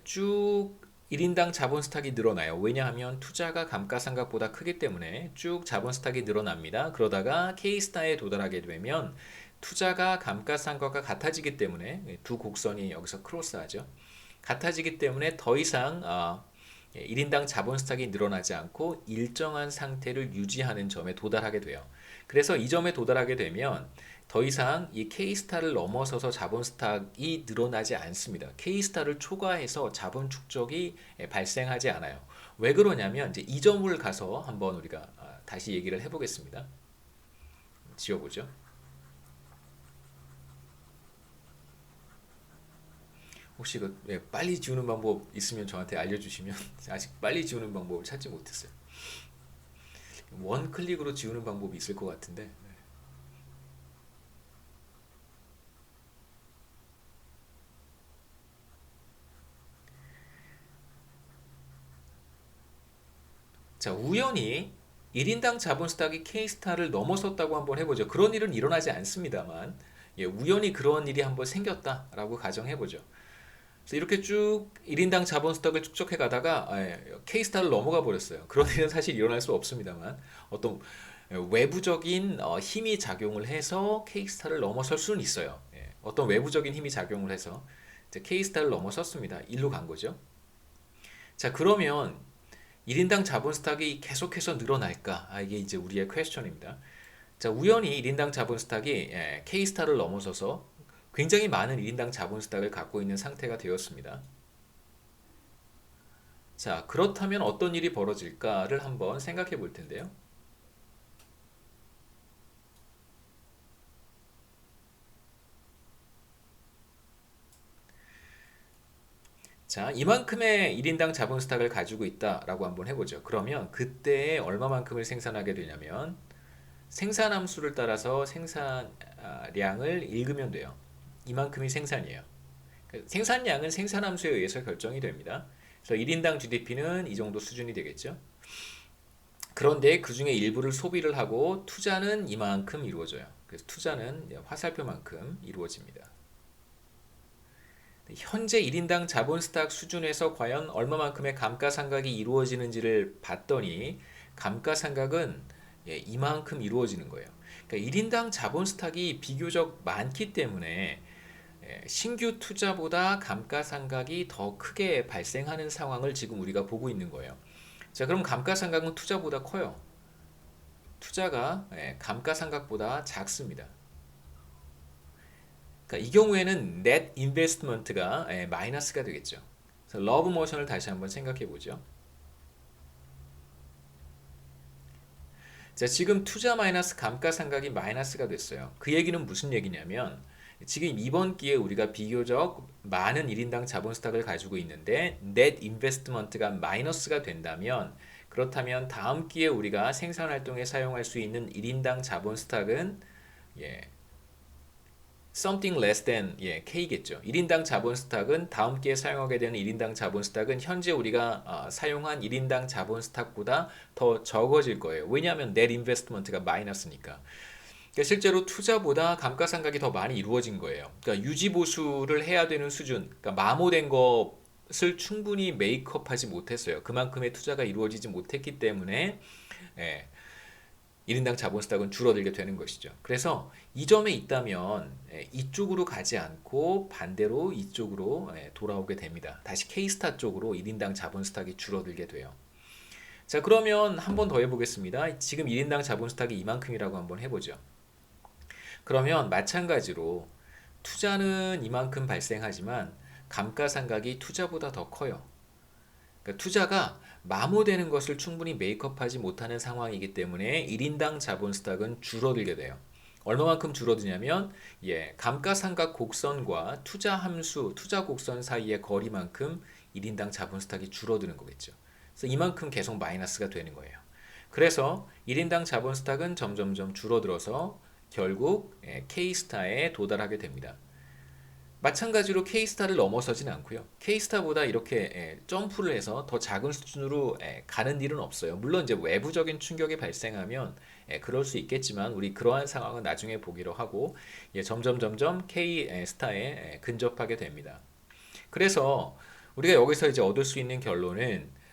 쭉 1인당 자본 스탁이 늘어나요. 왜냐하면 투자가 감가상각보다 크기 때문에 쭉 자본 스탁이 늘어납니다. 그러다가 K스타에 도달하게 되면 투자가 감가상각과 같아지기 때문에 두 곡선이 여기서 크로스하죠. 같아지기 때문에 더 이상 1인당 자본 스탁이 늘어나지 않고 일정한 상태를 유지하는 점에 도달하게 돼요. 그래서 이 점에 도달하게 되면 더 이상 이 K스타를 넘어서서 자본 스탁이 늘어나지 않습니다. K스타를 초과해서 자본 축적이 발생하지 않아요. 왜 그러냐면 이제 이 점을 가서 한번 우리가 다시 얘기를 해보겠습니다. 지워보죠. 혹시 빨리 지우는 방법 있으면 저한테 알려주시면 아직 빨리 지우는 방법을 찾지 못했어요. 원 클릭으로 지우는 방법이 있을 것 같은데. 자, 우연히 1인당 자본 스탁이 K스타를 넘어섰다고 한번 해보죠. 그런 일은 일어나지 않습니다만, 우연히 그런 일이 한번 생겼다라고 가정해보죠. 그래서 이렇게 쭉 1인당 자본 스탁을 축적해 가다가 K스타를 넘어가 버렸어요. 그런 일은 사실 일어날 수 없습니다만, 어떤 외부적인 힘이 작용을 해서 K스타를 넘어설 수는 있어요. 어떤 외부적인 힘이 작용을 해서 이제 K스타를 넘어섰습니다. 일로 간 거죠. 자, 그러면 1인당 자본 스탁이 계속해서 늘어날까? 이게 이제 우리의 퀘스천입니다. 자, 우연히 1인당 자본 스탁이 K스타를 넘어서서 굉장히 많은 1인당 자본 스탁을 갖고 있는 상태가 되었습니다. 자, 그렇다면 어떤 일이 벌어질까를 한번 생각해 볼 텐데요. 자, 이만큼의 1인당 자본 스탁을 가지고 있다라고 한번 해보죠. 그러면 그때 얼마만큼을 생산하게 되냐면 생산함수를 따라서 생산량을 읽으면 돼요. 이만큼이 생산이에요. 생산량은 생산함수에 의해서 결정이 됩니다. 그래서 1인당 GDP는 이 정도 수준이 되겠죠. 그런데 그 중에 일부를 소비를 하고 투자는 이만큼 이루어져요. 그래서 투자는 화살표만큼 이루어집니다. 현재 1인당 자본 스탁 수준에서 과연 얼마만큼의 감가상각이 이루어지는지를 봤더니 감가상각은 이만큼 이루어지는 거예요. 그러니까 1인당 자본 스탁이 비교적 많기 때문에 신규 투자보다 감가상각이 더 크게 발생하는 상황을 지금 우리가 보고 있는 거예요. 자, 그럼 감가상각은 투자보다 커요. 투자가 감가상각보다 작습니다. 그러니까 이 경우에는 net investment가 마이너스가 되겠죠. 그래서 러브 모션을 다시 한번 생각해 보죠. 자, 지금 투자 마이너스 감가상각이 마이너스가 됐어요. 그 얘기는 무슨 얘기냐면 지금 이번 기회에 우리가 비교적 많은 1인당 자본 스탁을 가지고 있는데 net investment가 마이너스가 된다면 그렇다면 다음 기회에 우리가 생산 활동에 사용할 수 있는 1인당 자본 스탁은 something less than K겠죠. 1인당 자본 스탁은 다음 기회에 사용하게 되는 1인당 자본 스탁은 현재 우리가 사용한 1인당 자본 스탁보다 더 적어질 거예요. 왜냐하면 net investment가 마이너스니까. 그러니까 실제로 투자보다 감가상각이 더 많이 이루어진 거예요. 그러니까 유지 보수를 해야 되는 수준, 그러니까 마모된 것을 충분히 메이크업하지 못했어요. 그만큼의 투자가 이루어지지 못했기 때문에 1인당 자본 스탁은 줄어들게 되는 것이죠. 그래서 이 점에 있다면 이쪽으로 가지 않고 반대로 이쪽으로 돌아오게 됩니다. 다시 K스타 쪽으로 1인당 자본 스탁이 줄어들게 돼요. 자, 그러면 한 번 더 해보겠습니다. 지금 1인당 자본 스탁이 이만큼이라고 한번 해보죠. 그러면 마찬가지로 투자는 이만큼 발생하지만 감가상각이 투자보다 더 커요. 그러니까 투자가 마모되는 것을 충분히 메이크업하지 못하는 상황이기 때문에 1인당 자본 스탁은 줄어들게 돼요. 얼마만큼 줄어드냐면 감가상각 곡선과 투자 함수, 투자 곡선 사이의 거리만큼 1인당 자본 스탁이 줄어드는 거겠죠. 그래서 이만큼 계속 마이너스가 되는 거예요. 그래서 1인당 자본 스탁은 점점점 줄어들어서 결국 K스타에 도달하게 됩니다. 마찬가지로 K스타를 넘어서진 않고요. K스타보다 이렇게 점프를 해서 더 작은 수준으로 가는 일은 없어요. 물론 이제 외부적인 충격이 발생하면 그럴 수 있겠지만 우리 그러한 상황은 나중에 보기로 하고 점점 K스타에 근접하게 됩니다. 그래서 우리가 여기서 이제 얻을 수 있는 결론은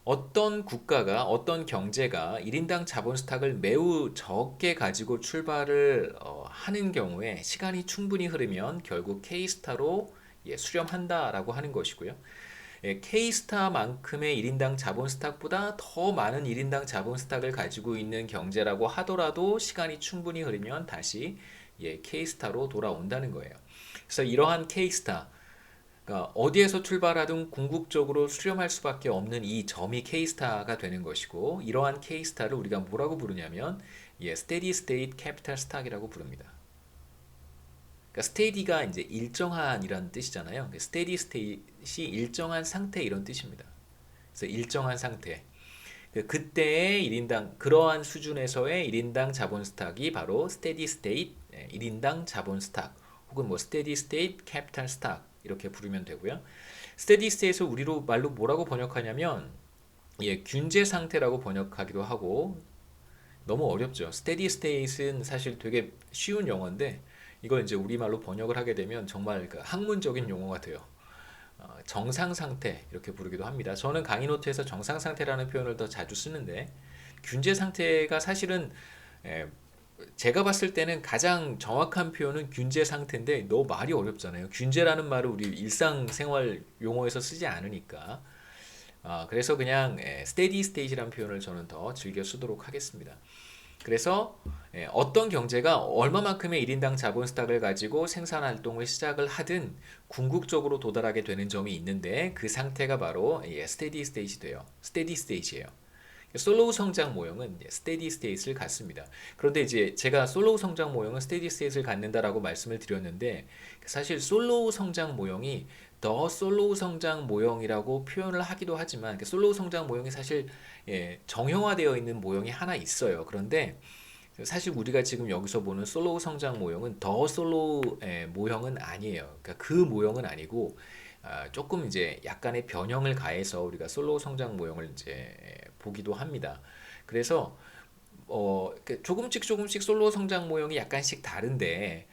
어떤 국가가 어떤 경제가 1인당 자본 스탁을 매우 적게 가지고 출발을 하는 경우에 시간이 충분히 흐르면 결국 K스타로 수렴한다라고 하는 것이고요. K스타만큼의 1인당 자본 스탁보다 더 많은 1인당 자본 스탁을 가지고 있는 경제라고 하더라도 시간이 충분히 흐르면 다시 K스타로 돌아온다는 거예요. 그래서 이러한 K스타, 그러니까 어디에서 출발하든 궁극적으로 수렴할 수밖에 없는 이 점이 K스타가 되는 것이고, 이러한 K스타를 우리가 뭐라고 부르냐면 Steady State Capital Stock이라고 부릅니다. 그러니까 steady가 이제 일정한이라는 뜻이잖아요. steady state이 일정한 상태 이런 뜻입니다. 그래서 일정한 상태. 그때의 1인당 그러한 수준에서의 1인당 자본 스탁이 바로 steady state 1인당 자본 스탁 혹은 뭐 steady state capital stock 이렇게 부르면 되고요. 스테디 스테이트에서 우리로 말로 뭐라고 번역하냐면 균제 상태라고 번역하기도 하고 너무 어렵죠. 스테디 스테이트는 사실 되게 쉬운 용어인데 이걸 이제 우리말로 번역을 하게 되면 정말 그 학문적인 용어가 돼요. 정상 상태 이렇게 부르기도 합니다. 저는 강의 노트에서 정상 상태라는 표현을 더 자주 쓰는데 균제 상태가 사실은 제가 봤을 때는 가장 정확한 표현은 균제 상태인데 너무 말이 어렵잖아요. 균제라는 말을 우리 일상생활 용어에서 쓰지 않으니까. 그래서 그냥 steady state이라는 표현을 저는 더 즐겨 쓰도록 하겠습니다. 그래서 어떤 경제가 얼마만큼의 1인당 자본 스탁을 가지고 생산 활동을 시작을 하든 궁극적으로 도달하게 되는 점이 있는데 그 상태가 바로 steady state이 돼요. steady state이에요. 솔로우 성장 모형은 스테디 스테이트를 갖습니다. 그런데 이제 제가 솔로우 성장 모형은 스테디 스테이트를 갖는다라고 말씀을 드렸는데 사실 솔로우 성장 모형이 더 솔로우 성장 모형이라고 표현을 하기도 하지만 솔로우 성장 모형이 사실 정형화되어 있는 모형이 하나 있어요. 그런데 사실 우리가 지금 여기서 보는 솔로우 성장 모형은 더 솔로우 모형은 아니에요. 그러니까 그 모형은 아니고 조금 이제 약간의 변형을 가해서 우리가 솔로우 성장 모형을 이제 보기도 합니다. 그래서 조금씩 솔로우 성장 모형이 약간씩 다른데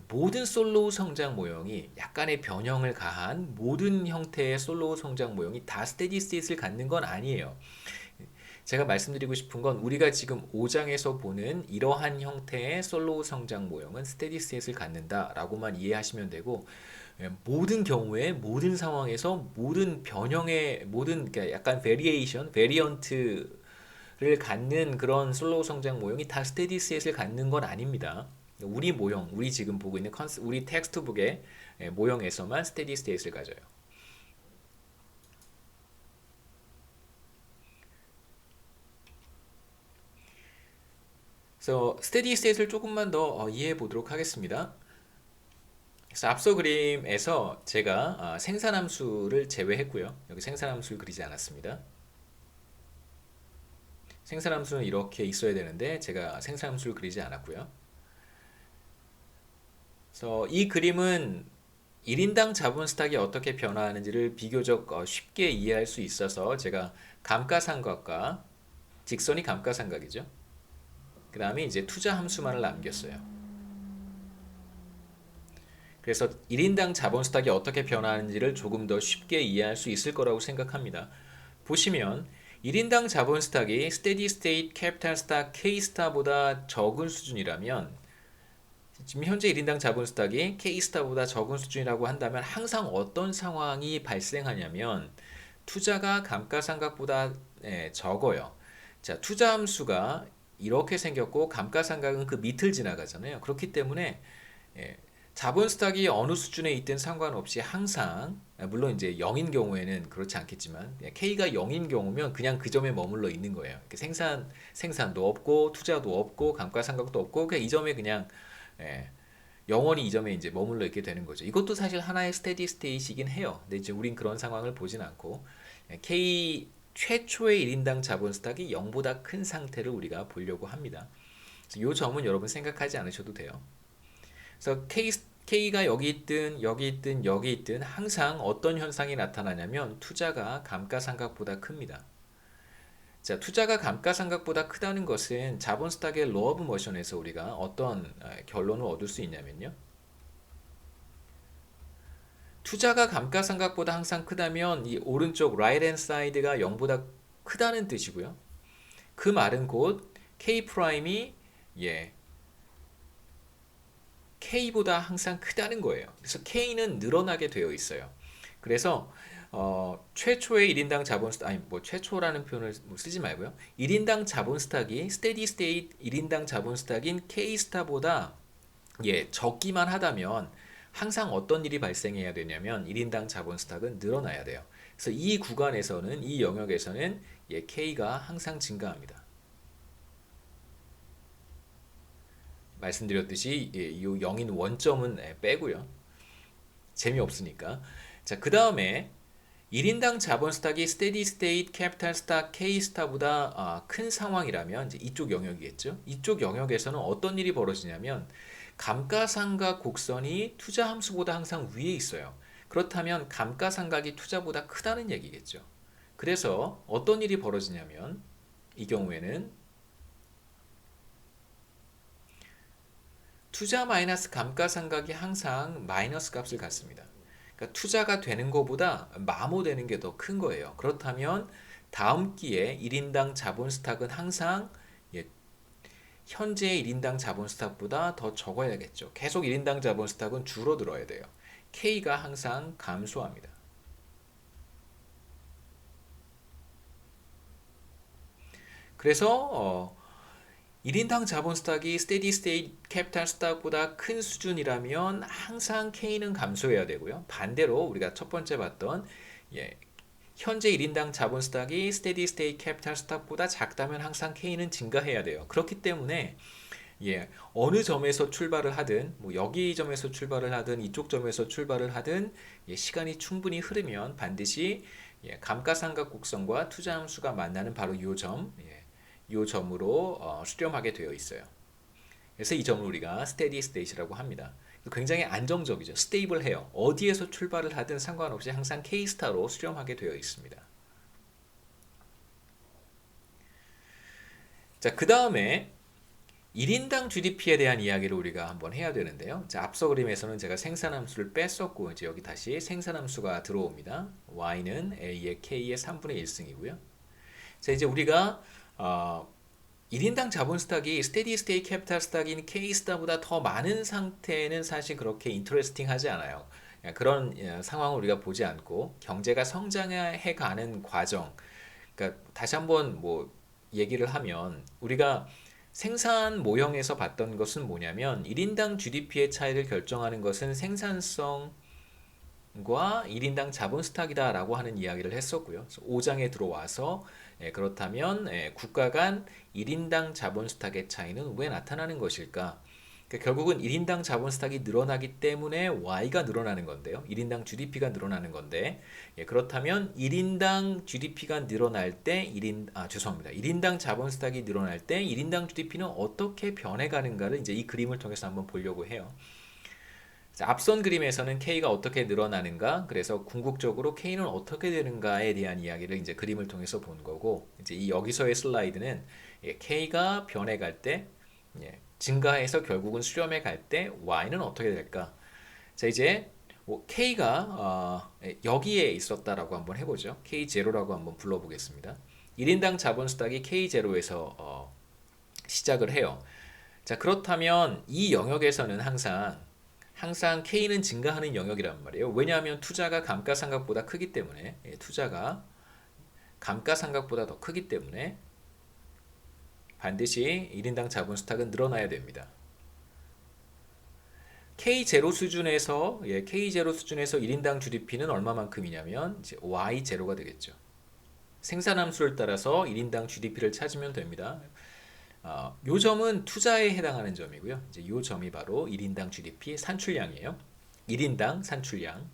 모든 솔로우 성장 모형이 약간의 변형을 가한 모든 형태의 솔로우 성장 모형이 다 스테디 스테이트를 갖는 건 아니에요. 제가 말씀드리고 싶은 건 우리가 지금 5장에서 보는 이러한 형태의 솔로우 성장 모형은 스테디 스테이트를 갖는다라고만 이해하시면 되고 모든 경우에 모든 상황에서 모든 변형의 모든 그러니까 약간 베리언트를 갖는 그런 슬로우 성장 모형이 다 스테디 스테이트를 갖는 건 아닙니다. 우리 모형, 우리 지금 보고 있는 우리 텍스트북의 모형에서만 스테디 스테이트를 가져요. 그래서 스테디 스테이트를 조금만 더 이해해 보도록 하겠습니다. 그래서 앞서 그림에서 제가 생산함수를 제외했고요. 여기 생산함수를 그리지 않았습니다. 생산함수는 이렇게 있어야 되는데 제가 생산함수를 그리지 않았고요. 그래서 이 그림은 1인당 자본 스탁이 어떻게 변화하는지를 비교적 쉽게 이해할 수 있어서 제가 감가상각과 직선이 감가상각이죠. 그 다음에 이제 투자 함수만을 남겼어요. 그래서 1인당 자본 스탁이 어떻게 변화하는지를 조금 더 쉽게 이해할 수 있을 거라고 생각합니다. 보시면 1인당 자본 스탁이 스테디 스테이트 캐피탈 스탁 K스타보다 적은 수준이라면 지금 현재 1인당 자본 스탁이 K스타보다 적은 수준이라고 한다면 항상 어떤 상황이 발생하냐면 투자가 감가상각보다 적어요. 자, 투자 함수가 이렇게 생겼고 감가상각은 그 밑을 지나가잖아요. 그렇기 때문에 예, 자본 스탁이 어느 수준에 있든 상관없이 항상 물론 이제 0인 경우에는 그렇지 않겠지만 K가 0인 경우면 그냥 그 점에 머물러 있는 거예요. 이렇게 생산도 없고 투자도 없고 감가상각도 없고 그냥 이 점에 그냥 예, 영원히 이 점에 이제 머물러 있게 되는 거죠. 이것도 사실 하나의 스테디 스테이트이긴 해요. 근데 이제 우린 그런 상황을 보진 않고 K 최초의 1인당 자본 스탁이 0보다 큰 상태를 우리가 보려고 합니다. 그래서 이 점은 여러분 생각하지 않으셔도 돼요. 그래서 K가 여기 있든 여기 있든 여기 있든 항상 어떤 현상이 나타나냐면 투자가 감가상각보다 큽니다. 자, 투자가 감가상각보다 크다는 것은 자본 스탁의 로 오브 모션에서 우리가 어떤 결론을 얻을 수 있냐면요. 투자가 감가상각보다 항상 크다면 이 오른쪽 right hand side가 0보다 크다는 뜻이고요. 그 말은 곧 K 프라임이 예, K보다 항상 크다는 거예요. 그래서 K는 늘어나게 되어 있어요. 그래서 최초의 1인당 자본 스탁, 아니 뭐 최초라는 표현을 뭐 쓰지 말고요. 1인당 자본 스탁이 스테디 스테이트 1인당 자본 스탁인 K 스타보다 적기만 하다면 항상 어떤 일이 발생해야 되냐면 1인당 자본 스탁은 늘어나야 돼요. 그래서 이 구간에서는 이 영역에서는 K가 항상 증가합니다. 말씀드렸듯이 이 0인 원점은 빼고요. 재미없으니까. 자, 그 다음에 1인당 자본 스탁이 스테디 스테이트 캐피탈 스탁 K 스타보다 큰 상황이라면 이제 이쪽 영역이겠죠. 이쪽 영역에서는 어떤 일이 벌어지냐면 감가상각 곡선이 투자 함수보다 항상 위에 있어요. 그렇다면 감가상각이 투자보다 크다는 얘기겠죠. 그래서 어떤 일이 벌어지냐면 이 경우에는 투자 마이너스 감가상각이 항상 마이너스 값을 갖습니다. 그러니까 투자가 되는 것보다 마모되는 게 더 큰 거예요. 그렇다면 다음 기에 1인당 자본 스탁은 항상 현재의 1인당 자본 스탁보다 더 적어야겠죠. 계속 1인당 자본 스탁은 줄어들어야 돼요. K가 항상 감소합니다. 그래서 1인당 자본 스탁이 스테디 스테이트 캐피탈 스탁보다 큰 수준이라면 항상 K는 감소해야 되고요. 반대로 우리가 첫 번째 봤던 현재 1인당 자본 스탁이 스테디 스테이트 캐피탈 스탁보다 작다면 항상 K는 증가해야 돼요. 그렇기 때문에 어느 점에서 출발을 하든 뭐 여기 점에서 출발을 하든 이쪽 점에서 출발을 하든 시간이 충분히 흐르면 반드시 감가상각 곡선과 투자 함수가 만나는 바로 이 점, 이 점으로 수렴하게 되어 있어요. 그래서 이 점을 우리가 스테디 스테이트라고 합니다. 굉장히 안정적이죠. 스테이블해요. 어디에서 출발을 하든 상관없이 항상 K스타로 수렴하게 되어 있습니다. 자, 그 다음에 1인당 GDP에 대한 이야기를 우리가 한번 해야 되는데요. 자, 앞서 그림에서는 제가 생산함수를 뺐었고 이제 여기 다시 생산함수가 들어옵니다. Y는 A의 K의 3분의 1승이고요. 자, 이제 우리가 1인당 자본 스탁이 스테디 스테이트 캐피탈 스탁인 K 스타보다 더 많은 상태는 사실 그렇게 인터레스팅하지 않아요. 그런 상황을 우리가 보지 않고 경제가 성장해 가는 과정. 그러니까 다시 한번 뭐 얘기를 하면 우리가 생산 모형에서 봤던 것은 뭐냐면 1인당 GDP의 차이를 결정하는 것은 생산성과 1인당 자본 스탁이다라고 하는 이야기를 했었고요. 5장에 들어와서 그렇다면 국가 간 1인당 자본 스탁의 차이는 왜 나타나는 것일까? 그러니까 결국은 1인당 자본 스탁이 늘어나기 때문에 Y가 늘어나는 건데요. 1인당 GDP가 늘어나는 건데 그렇다면 1인당 GDP가 늘어날 때 1인당 자본 스탁이 늘어날 때 1인당 GDP는 어떻게 변해가는가를 이제 이 그림을 통해서 한번 보려고 해요. 자, 앞선 그림에서는 K가 어떻게 늘어나는가, 그래서 궁극적으로 K는 어떻게 되는가에 대한 이야기를 이제 그림을 통해서 본 거고, 이제 이 여기서의 슬라이드는 K가 변해갈 때, 증가해서 결국은 수렴해 갈 때 Y는 어떻게 될까? 자, 이제 K가 여기에 있었다라고 한번 해보죠. K0라고 한번 불러보겠습니다. 1인당 자본 스탁이 K0에서 시작을 해요. 자, 그렇다면 이 영역에서는 항상 K는 증가하는 영역이란 말이에요. 왜냐하면 투자가 감가상각보다 크기 때문에 투자가 감가상각보다 더 크기 때문에 반드시 1인당 자본 스탁은 늘어나야 됩니다. K0 수준에서 K0 수준에서 1인당 GDP는 얼마만큼이냐면 이제 Y0가 되겠죠. 생산함수를 따라서 1인당 GDP를 찾으면 됩니다. 요 점은 투자에 해당하는 점이고요. 이제 요 점이 바로 1인당 GDP 산출량이에요. 1인당 산출량.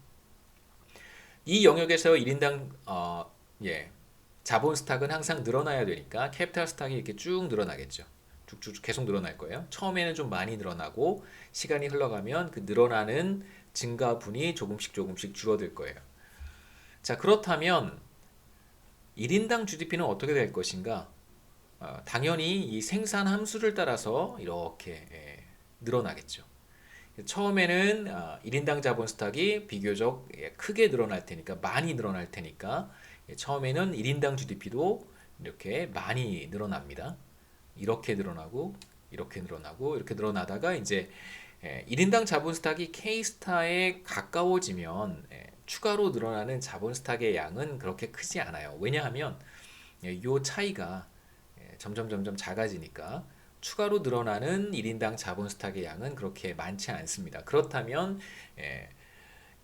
이 영역에서 1인당 자본 스탁은 항상 늘어나야 되니까 캐피탈 스탁이 이렇게 쭉 늘어나겠죠. 쭉쭉 계속 늘어날 거예요. 처음에는 좀 많이 늘어나고 시간이 흘러가면 그 늘어나는 증가분이 조금씩 줄어들 거예요. 자, 그렇다면 1인당 GDP는 어떻게 될 것인가? 당연히 이 생산 함수를 따라서 이렇게 늘어나겠죠. 처음에는 1인당 자본 스탁이 비교적 크게 늘어날 테니까 많이 늘어날 테니까 처음에는 1인당 GDP도 이렇게 많이 늘어납니다. 이렇게 늘어나고 이렇게 늘어나고 이렇게 늘어나다가 이제 1인당 자본 스탁이 K스타에 가까워지면 추가로 늘어나는 자본 스탁의 양은 그렇게 크지 않아요. 왜냐하면 이 차이가 점점 작아지니까 추가로 늘어나는 1인당 자본 스탁의 양은 그렇게 많지 않습니다. 그렇다면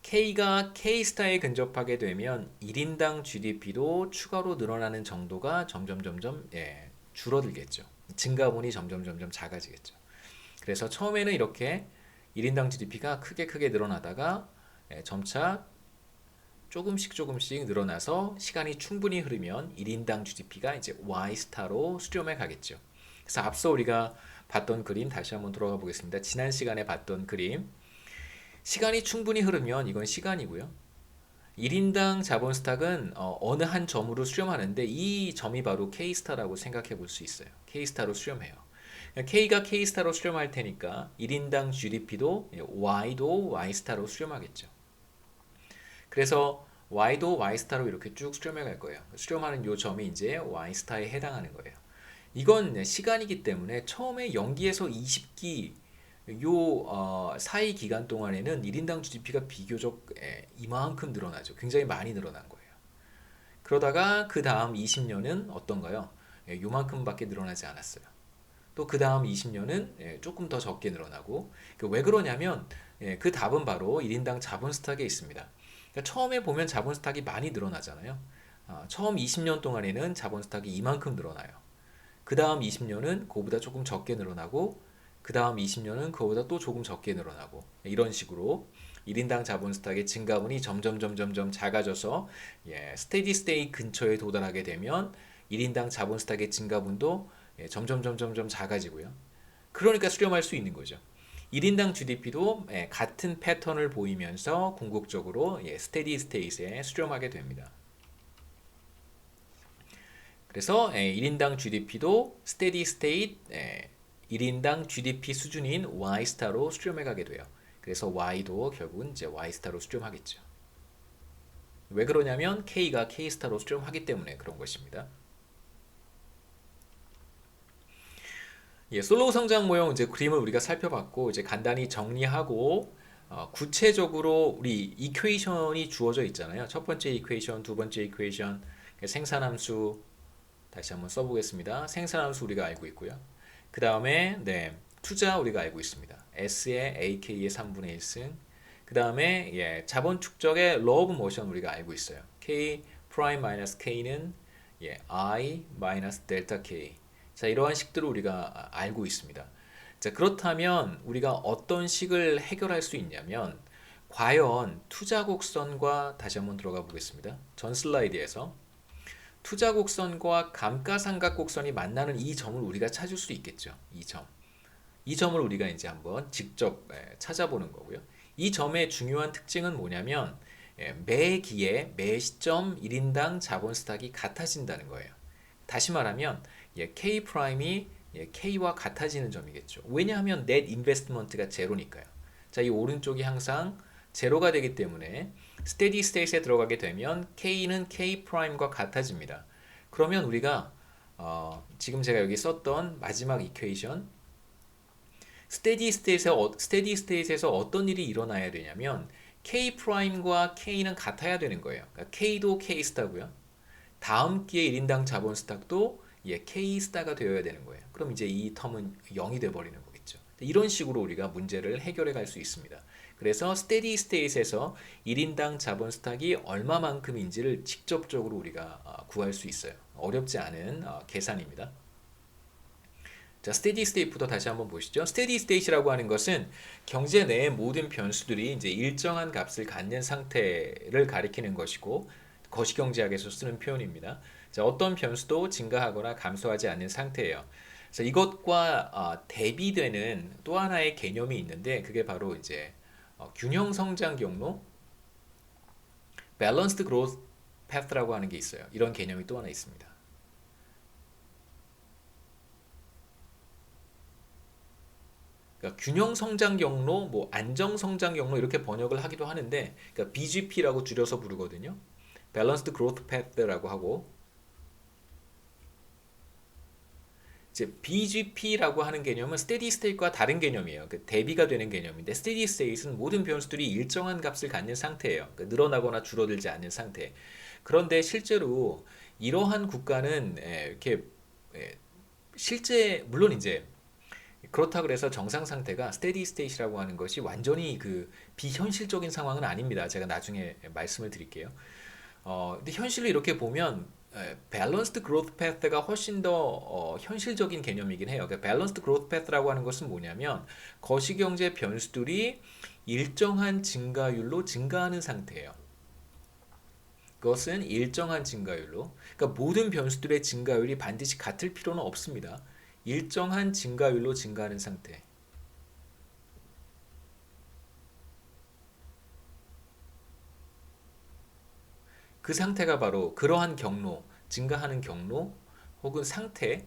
K가 K스타에 근접하게 되면 1인당 GDP도 추가로 늘어나는 정도가 점점 줄어들겠죠. 증가분이 점점 작아지겠죠. 그래서 처음에는 이렇게 1인당 GDP가 크게 늘어나다가 점차 조금씩 늘어나서 시간이 충분히 흐르면 1인당 GDP가 이제 Y스타로 수렴해 가겠죠. 그래서 앞서 우리가 봤던 그림 다시 한번 돌아가 보겠습니다. 지난 시간에 봤던 그림. 시간이 충분히 흐르면 이건 시간이고요. 1인당 자본 스탁은 어느 한 점으로 수렴하는데 이 점이 바로 K스타라고 생각해 볼 수 있어요. K스타로 수렴해요. K가 K스타로 수렴할 테니까 1인당 GDP도 Y도 Y스타로 수렴하겠죠. 그래서 Y도 Y스타로 이렇게 쭉 수렴해 갈 거예요. 수렴하는 요 점이 이제 Y스타에 해당하는 거예요. 이건 시간이기 때문에 처음에 0기에서 20기 사이 기간 동안에는 1인당 GDP가 비교적 이만큼 늘어나죠. 굉장히 많이 늘어난 거예요. 그러다가 그 다음 20년은 어떤가요? 요만큼밖에 늘어나지 않았어요. 또 그 다음 20년은 조금 더 적게 늘어나고 왜 그러냐면 그 답은 바로 1인당 자본 스탁에 있습니다. 그러니까 처음에 보면 자본 스탁이 많이 늘어나잖아요. 처음 20년 동안에는 자본 스탁이 이만큼 늘어나요. 그 다음 20년은 그거보다 조금 적게 늘어나고 그 다음 20년은 그거보다 또 조금 적게 늘어나고 이런 식으로 1인당 자본 스탁의 증가분이 점점 작아져서 스테디 스테이 근처에 도달하게 되면 1인당 자본 스탁의 증가분도 점점 작아지고요. 그러니까 수렴할 수 있는 거죠. 1인당 GDP도 같은 패턴을 보이면서 궁극적으로 스테디 스테이트에 수렴하게 됩니다. 그래서 1인당 GDP도 스테디 스테이트 1인당 GDP 수준인 Y스타로 수렴해 가게 돼요. 그래서 Y도 결국은 이제 Y스타로 수렴하겠죠. 왜 그러냐면 K가 K스타로 수렴하기 때문에 그런 것입니다. 솔로우 성장 모형 이제 그림을 우리가 살펴봤고 이제 간단히 정리하고 구체적으로 우리 이퀘이션이 주어져 있잖아요. 첫 번째 이퀘이션, 두 번째 이퀘이션, 생산함수 다시 한번 써보겠습니다. 생산함수 우리가 알고 있고요. 그 다음에 투자 우리가 알고 있습니다. S의 AK의 3분의 1승. 그 다음에 자본 축적의 Law of Motion 우리가 알고 있어요. K 프라임 마이너스 K는 I 마이너스 델타 K. 자, 이러한 식들을 우리가 알고 있습니다. 자, 그렇다면 우리가 어떤 식을 해결할 수 있냐면 과연 투자 곡선과 다시 한번 들어가 보겠습니다. 전 슬라이드에서 투자 곡선과 감가상각 곡선이 만나는 이 점을 우리가 찾을 수 있겠죠. 이 점을 우리가 이제 한번 직접 찾아보는 거고요. 이 점의 중요한 특징은 뭐냐면 매 기에 매 시점 1인당 자본 스탁이 같아진다는 거예요. 다시 말하면 K 프라임이 K와 같아지는 점이겠죠. 왜냐하면 net investment가 제로니까요. 자, 이 오른쪽이 항상 제로가 되기 때문에 스테디 스테이트에 들어가게 되면 K는 K 프라임과 같아집니다. 그러면 우리가 지금 제가 여기 썼던 마지막 이퀘이션 스테디 스테이트에서 어떤 일이 일어나야 되냐면 K 프라임과 K는 같아야 되는 거예요. 그러니까 K도 K 스타고요. 다음 기회 1인당 자본 스탁도 예, K 스타가 되어야 되는 거예요. 그럼 이제 이 텀은 0이 돼 버리는 거겠죠. 이런 식으로 우리가 문제를 해결해 갈 수 있습니다. 그래서 스테디 스테이트에서 1인당 자본 스탁이 얼마만큼인지를 직접적으로 우리가 구할 수 있어요. 어렵지 않은 계산입니다. 자, 스테디 스테이트부터 다시 한번 보시죠. 스테디 스테이트라고 하는 것은 경제 내의 모든 변수들이 이제 일정한 값을 갖는 상태를 가리키는 것이고 거시경제학에서 쓰는 표현입니다. 자, 어떤 변수도 증가하거나 감소하지 않는 상태예요. 그래서 이것과 대비되는 또 하나의 개념이 있는데 그게 바로 이제 균형 성장 경로, Balanced Growth Path라고 하는 게 있어요. 이런 개념이 또 하나 있습니다. 그러니까 균형 성장 경로, 뭐 안정 성장 경로 이렇게 번역을 하기도 하는데, 그러니까 BGP라고 줄여서 부르거든요. Balanced Growth Path라고 하고, 이제 BGP라고 하는 개념은 Steady State과 다른 개념이에요. 그 대비가 되는 개념인데, Steady State는 모든 변수들이 일정한 값을 갖는 상태예요. 그러니까 늘어나거나 줄어들지 않는 상태. 그런데 실제로 이러한 국가는 이렇게 실제 물론 이제 그렇다 그래서 정상 상태가 스테디 스테이트라고 하는 것이 완전히 그 비현실적인 상황은 아닙니다. 제가 나중에 말씀을 드릴게요. 근데 현실로 이렇게 보면 밸런스드 그로스 패스가 훨씬 더 현실적인 개념이긴 해요. 그러니까 밸런스드 그로스 패스라고 하는 것은 뭐냐면 거시경제 변수들이 일정한 증가율로 증가하는 상태예요. 그것은 일정한 증가율로, 그러니까 모든 변수들의 증가율이 반드시 같을 필요는 없습니다. 일정한 증가율로 증가하는 상태. 그 상태가 바로 그러한 경로, 증가하는 경로 혹은 상태,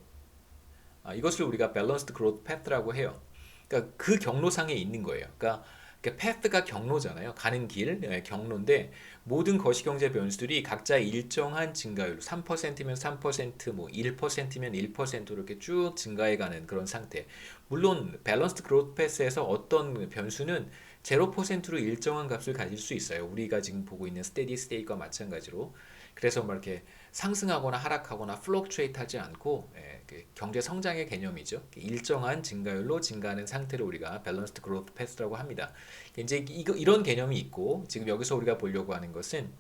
이것을 우리가 밸런스드 그로스 패스라고 해요. 그러니까 그 경로상에 있는 거예요. 그러니까 패스가 경로잖아요. 가는 길, 경로인데 모든 거시경제 변수들이 각자 일정한 증가율, 3%면 3%, 뭐 1%면 1% 이렇게 쭉 증가해가는 그런 상태. 물론 밸런스드 그로스 패스에서 어떤 변수는 0%로 일정한 값을 가질 수 있어요. 우리가 지금 보고 있는 스테디 스테이트와 마찬가지로. 그래서 뭐 이렇게 상승하거나 하락하거나 플럭추에이트 하지 않고 그 경제 성장의 개념이죠. 일정한 증가율로 증가하는 상태를 우리가 밸런스드 그로스 패스라고 합니다. 이제 이런 개념이 있고 지금 여기서 우리가 보려고 하는 것은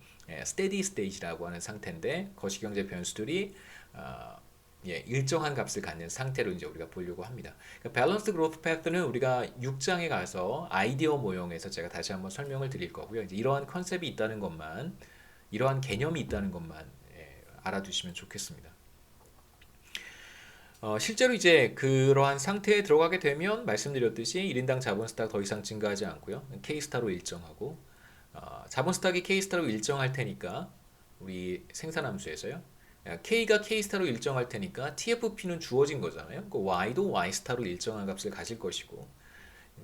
스테디 스테이트라고 하는 상태인데 거시경제 변수들이 일정한 값을 갖는 상태로 이제 우리가 보려고 합니다. 밸런스드 그로스 패스는 우리가 6장에 가서 아이디어 모형에서 제가 다시 한번 설명을 드릴 거고요. 이제 이러한 컨셉이 있다는 것만, 이러한 개념이 있다는 것만 알아두시면 좋겠습니다. 실제로 이제 그러한 상태에 들어가게 되면 말씀드렸듯이 1인당 자본 스탁 더 이상 증가하지 않고요. K스타로 일정하고 자본 스탁이 K스타로 일정할 테니까 우리 생산함수에서요. K가 K스타로 일정할 테니까 TFP는 주어진 거잖아요. 그 Y도 Y스타로 일정한 값을 가질 것이고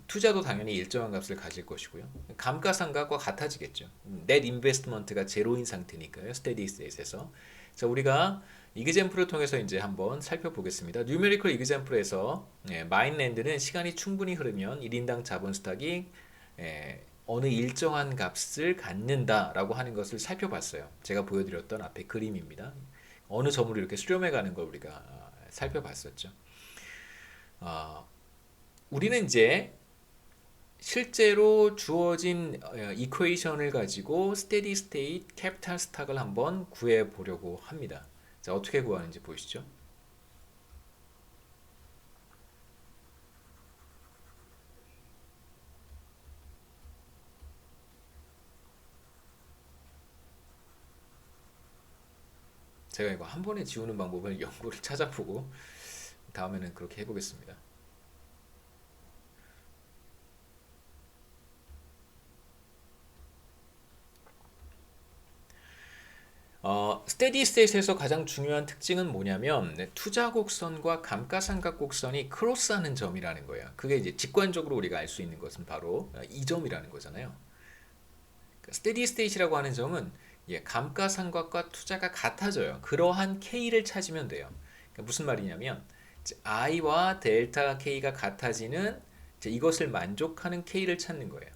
투자도 당연히 일정한 값을 가질 것이고요. 감가상각과 같아지겠죠. 넷 인베스트먼트가 제로인 상태니까요. 스테디 스테이트에서. 자, 우리가 이그젬플을 통해서 이제 한번 살펴보겠습니다. 뉴메리컬 이그젬플에서 마인랜드는 시간이 충분히 흐르면 1인당 자본 스탁이 어느 일정한 값을 갖는다라고 하는 것을 살펴봤어요. 제가 보여드렸던 앞에 그림입니다. 어느 점으로 이렇게 수렴해 가는 걸 우리가 살펴봤었죠. 우리는 이제 실제로 주어진 이퀘이션을 가지고 스테디 스테이트 캐피탈 스탁을 한번 구해 보려고 합니다. 자, 어떻게 구하는지 보시죠. 제가 이거 한 번에 지우는 방법을 연구를 찾아보고 다음에는 그렇게 해보겠습니다. 스테디 스테이트에서 가장 중요한 특징은 뭐냐면 투자 곡선과 감가상각 곡선이 크로스하는 점이라는 거예요. 그게 이제 직관적으로 우리가 알 수 있는 것은 바로 이 점이라는 거잖아요. 스테디 스테이트라고 하는 점은 감가상각과 투자가 같아져요. 그러한 K를 찾으면 돼요. 그러니까 무슨 말이냐면 I와 델타 K가 같아지는 이것을 만족하는 K를 찾는 거예요.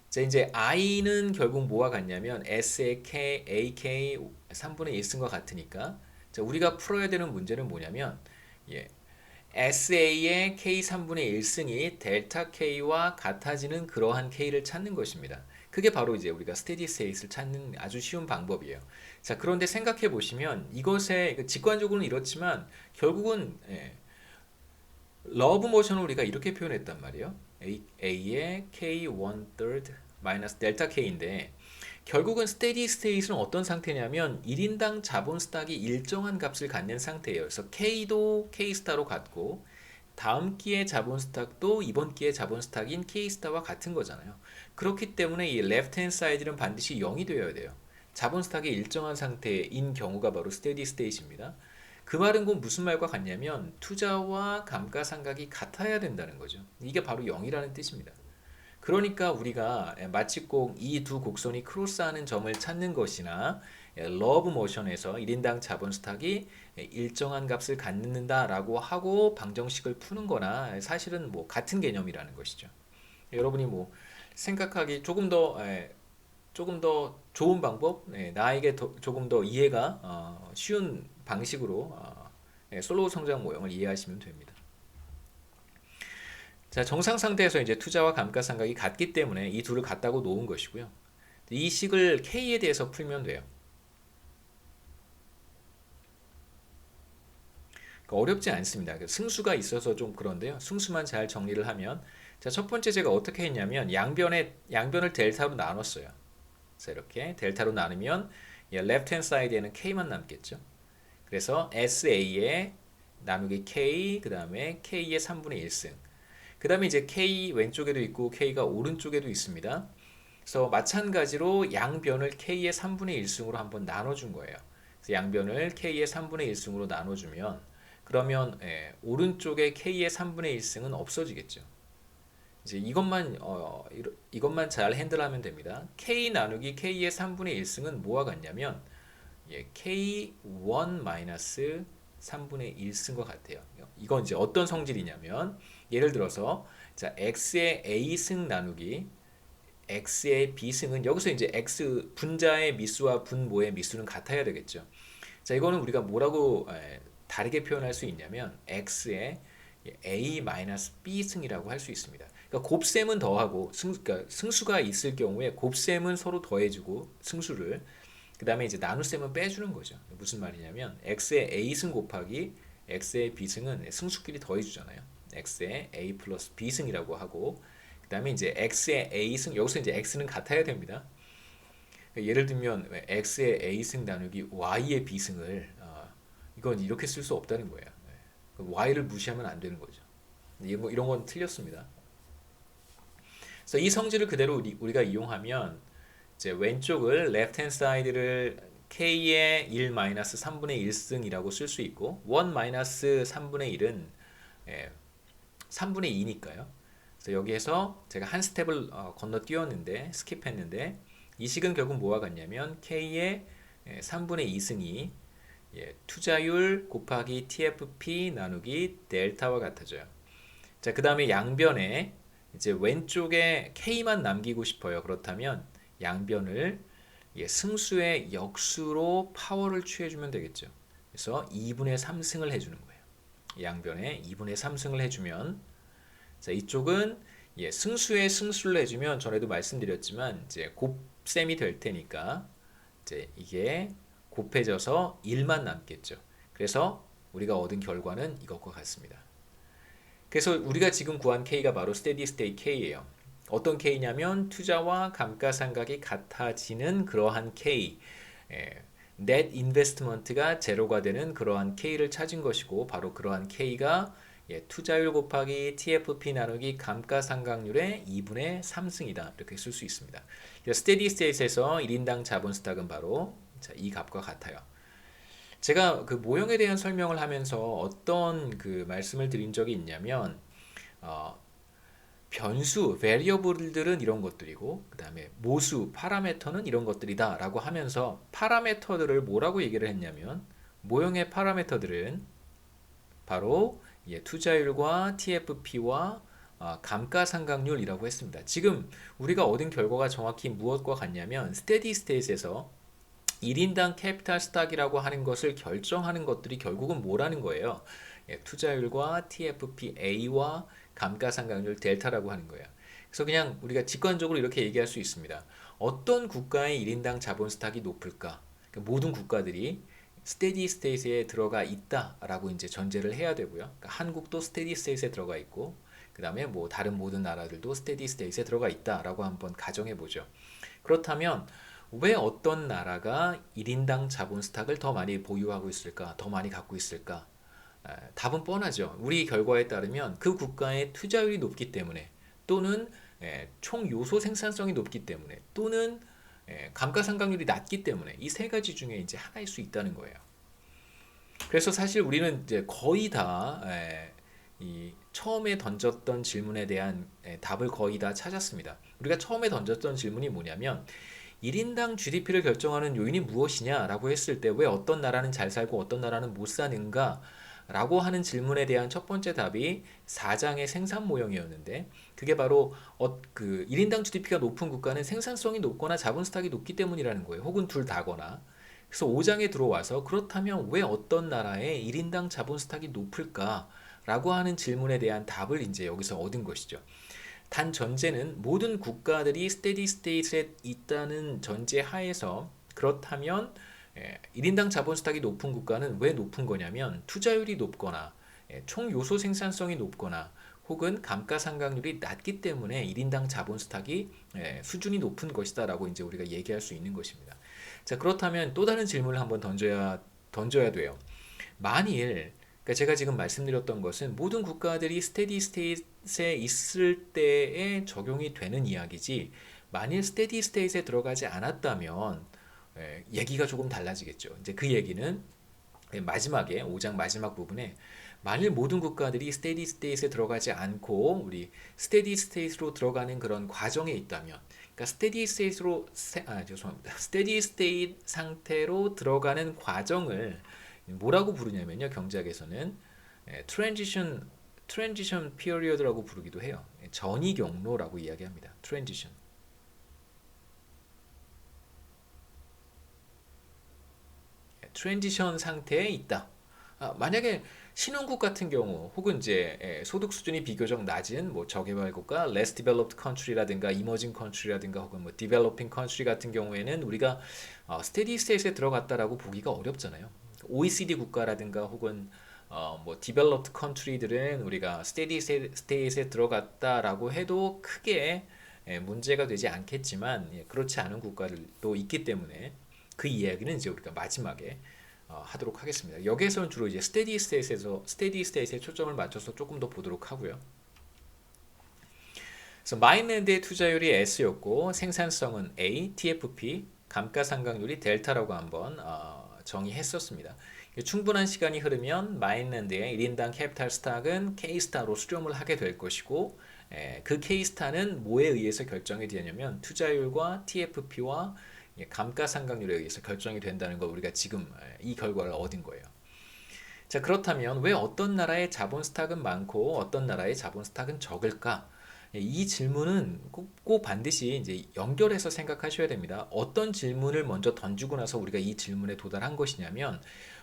자, 이제 I는 결국 뭐와 같냐면 S의 K, AK 3분의 1승과 같으니까 자, 우리가 풀어야 되는 문제는 뭐냐면 예, SA의 K 3분의 1승이 델타 K와 같아지는 그러한 K를 찾는 것입니다. 그게 바로 이제 우리가 스테디 스테이트를 찾는 아주 쉬운 방법이에요. 자, 그런데 생각해 보시면 이것에 직관적으로는 이렇지만 결국은 러브 모션을 우리가 이렇게 표현했단 말이에요. A의 K 1/3 마이너스 델타 K인데 결국은 스테디 스테이트는 어떤 상태냐면 1인당 자본 스탁이 일정한 값을 갖는 상태예요. 그래서 K도 K 스타로 같고 다음 기의 자본 스탁도 이번 기의 자본 스탁인 K 스타와 같은 거잖아요. 그렇기 때문에 이 레프트 핸드 사이드는 반드시 0이 되어야 돼요. 자본 스탁이 일정한 상태인 경우가 바로 스테디 스테이트입니다. 그 말은 곧 무슨 말과 같냐면 투자와 감가상각이 같아야 된다는 거죠. 이게 바로 0이라는 뜻입니다. 그러니까 우리가 마치 꼭 이 두 곡선이 크로스하는 점을 찾는 것이나 러브 모션에서 1인당 자본 스탁이 일정한 값을 갖는다라고 하고 방정식을 푸는 거나 사실은 뭐 같은 개념이라는 것이죠. 여러분이 뭐 생각하기 조금 더 좋은 방법, 나에게 조금 더 이해가 쉬운 방식으로 솔로우 성장 모형을 이해하시면 됩니다. 자, 정상 상태에서 이제 투자와 감가상각이 같기 때문에 이 둘을 같다고 놓은 것이고요. 이 식을 K에 대해서 풀면 돼요. 그러니까 어렵지 않습니다. 승수가 있어서 좀 그런데요. 승수만 잘 정리를 하면 자, 첫 번째 제가 어떻게 했냐면 양변을 델타로 나눴어요. 그래서 이렇게 델타로 나누면 레프트 핸드 사이드에는 K만 남겠죠. 그래서 SA에 나누기 K, 그 다음에 K의 3분의 1승. 그 다음에 이제 K 왼쪽에도 있고 K가 오른쪽에도 있습니다. 그래서 마찬가지로 양변을 K의 3분의 1승으로 한번 나눠준 거예요. 그래서 양변을 K의 3분의 1승으로 나눠주면 그러면 오른쪽에 K의 3분의 1승은 없어지겠죠. 이제 이것만 잘 핸들하면 됩니다. K 나누기 K의 3분의 1승은 뭐와 같냐면 K1 마이너스 3분의 1승과 같아요. 이건 이제 어떤 성질이냐면 예를 들어서 자, X의 A승 나누기 X의 B승은 여기서 이제 X 분자의 미수와 분모의 미수는 같아야 되겠죠. 자, 이거는 우리가 뭐라고 다르게 표현할 수 있냐면 X의 A-B승이라고 할 수 있습니다. 그러니까 곱셈은 더하고 그러니까 승수가 있을 경우에 곱셈은 서로 더해주고 승수를 그 다음에 이제 나눗셈은 빼주는 거죠. 무슨 말이냐면 x의 a승 곱하기 x의 b승은 승수끼리 더해주잖아요. x의 a 플러스 b승이라고 하고 그 다음에 이제 x의 a승 여기서 이제 x는 같아야 됩니다. 예를 들면 x의 a승 나누기 y의 b승을 이건 이렇게 쓸 수 없다는 거예요. y를 무시하면 안 되는 거죠. 이런 건 틀렸습니다. 그래서 이 성질을 그대로 우리가 이용하면 이제 왼쪽을 left hand side를 k의 1-3분의 1승이라고 쓸 수 있고 1-3분의 1은 3분의 2니까요. 그래서 여기에서 제가 한 스텝을 건너뛰었는데 스킵했는데 이 식은 결국 뭐와 같냐면 k의 3분의 2승이 투자율 곱하기 TFP 나누기 델타와 같아져요. 자, 그 다음에 양변에 이제 왼쪽에 K만 남기고 싶어요. 그렇다면 양변을 승수의 역수로 파워를 취해주면 되겠죠. 그래서 2분의 3승을 해주는 거예요. 양변에 2분의 3승을 해주면 자, 이쪽은 승수의 승수를 해주면 전에도 말씀드렸지만 이제 곱셈이 될 테니까 이제 이게 곱해져서 1만 남겠죠. 그래서 우리가 얻은 결과는 이것과 같습니다. 그래서 우리가 지금 구한 K가 바로 스테디 스테이트 K예요. 어떤 K냐면 투자와 감가상각이 같아지는 그러한 K, net investment가 제로가 되는 그러한 K를 찾은 것이고 바로 그러한 K가 투자율 곱하기 TFP 나누기 감가상각률의 2분의 3승이다. 이렇게 쓸 수 있습니다. 스테디 스테이트에서 1인당 자본 스탁은 바로 이 값과 같아요. 제가 그 모형에 대한 설명을 하면서 어떤 그 말씀을 드린 적이 있냐면 변수, variable들은 이런 것들이고 그 다음에 모수, 파라메터는 이런 것들이다 라고 하면서 파라메터들을 뭐라고 얘기를 했냐면 모형의 파라메터들은 바로 투자율과 TFP와 감가상각률이라고 했습니다. 지금 우리가 얻은 결과가 정확히 무엇과 같냐면 스테디 스테이트에서 1인당 캐피탈 스탁이라고 하는 것을 결정하는 것들이 결국은 뭐라는 거예요? 투자율과 TFPA와 감가상각률 델타라고 하는 거예요. 그래서 그냥 우리가 직관적으로 이렇게 얘기할 수 있습니다. 어떤 국가의 1인당 자본 스탁이 높을까? 그러니까 모든 국가들이 스테디 스테이트에 들어가 있다라고 이제 전제를 해야 되고요. 그러니까 한국도 스테디 스테이트에 들어가 있고, 그 다음에 뭐 다른 모든 나라들도 스테디 스테이트에 들어가 있다라고 한번 가정해 보죠. 그렇다면 왜 어떤 나라가 1인당 자본 스탁을 더 많이 보유하고 있을까? 더 많이 갖고 있을까? 답은 뻔하죠. 우리 결과에 따르면 그 국가의 투자율이 높기 때문에 또는 총 요소 생산성이 높기 때문에 또는 감가상각률이 낮기 때문에 이 세 가지 중에 이제 하나일 수 있다는 거예요. 그래서 사실 우리는 이제 거의 다 이 처음에 던졌던 질문에 대한 답을 거의 다 찾았습니다. 우리가 처음에 던졌던 질문이 뭐냐면 1인당 GDP를 결정하는 요인이 무엇이냐라고 했을 때 왜 어떤 나라는 잘 살고 어떤 나라는 못 사는가 라고 하는 질문에 대한 첫 번째 답이 4장의 생산 모형이었는데 그게 바로 그 1인당 GDP가 높은 국가는 생산성이 높거나 자본 스탁이 높기 때문이라는 거예요. 혹은 둘 다거나. 그래서 5장에 들어와서 그렇다면 왜 어떤 나라의 1인당 자본 스탁이 높을까? 라고 하는 질문에 대한 답을 이제 여기서 얻은 것이죠. 단 전제는 모든 국가들이 스테디 스테이트에 있다는 전제 하에서 그렇다면 1인당 자본 스탁이 높은 국가는 왜 높은 거냐면 투자율이 높거나 총 요소 생산성이 높거나 혹은 감가상각률이 낮기 때문에 1인당 자본 스탁이 수준이 높은 것이다 라고 이제 우리가 얘기할 수 있는 것입니다. 자, 그렇다면 또 다른 질문을 한번 던져야 돼요. 만일 그러니까 제가 지금 말씀드렸던 것은 모든 국가들이 스테디 스테이트에 있을 때에 적용이 되는 이야기지 만일 스테디 스테이트에 들어가지 않았다면 얘기가 조금 달라지겠죠. 이제 그 얘기는 마지막에 5장 마지막 부분에 만일 모든 국가들이 스테디 스테이트에 들어가지 않고 우리 스테디 스테이트로 들어가는 그런 과정에 있다면 그러니까 죄송합니다. 스테디 스테이트 상태로 들어가는 과정을 뭐라고 부르냐면요. 경제학에서는 트랜지션 피리어드라고 부르기도 해요. 전이 경로라고 이야기합니다. 트랜지션 상태에 있다. 만약에 신흥국 같은 경우 혹은 이제 소득 수준이 비교적 낮은 뭐 저개발 국가, less developed country라든가 emerging country라든가 혹은 뭐 developing country 같은 경우에는 우리가 steady state에 들어갔다라고 보기가 어렵잖아요. OECD 국가라든가 혹은 뭐 developed country들은 우리가 steady state에 들어갔다라고 해도 크게 문제가 되지 않겠지만 그렇지 않은 국가들도 있기 때문에 그 이야기는 이제 우리가 마지막에 하도록 하겠습니다. 여기에서는 주로 이제 스테디 스테이트에 초점을 맞춰서 조금 더 보도록 하고요. 그래서 마인랜드의 투자율이 S였고 생산성은 A, TFP, 감가상각률이 델타라고 한번 정의했었습니다. 충분한 시간이 흐르면 마인랜드의 1인당 캐피탈 스탁은 K스타로 수렴을 하게 될 것이고 그 K스타는 뭐에 의해서 결정이 되냐면 투자율과 TFP와 감가상각률에 의해서 결정이 된다는 걸 우리가 지금 이 결과를 얻은 거예요. 자, 그렇다면 왜 어떤 나라의 자본 스탁은 많고 어떤 나라의 자본 스탁은 적을까? 이 질문은 꼭 반드시 이제 연결해서 생각하셔야 됩니다. 어떤 질문을 먼저 던지고 나서 우리가 이 질문에 도달한 것이냐면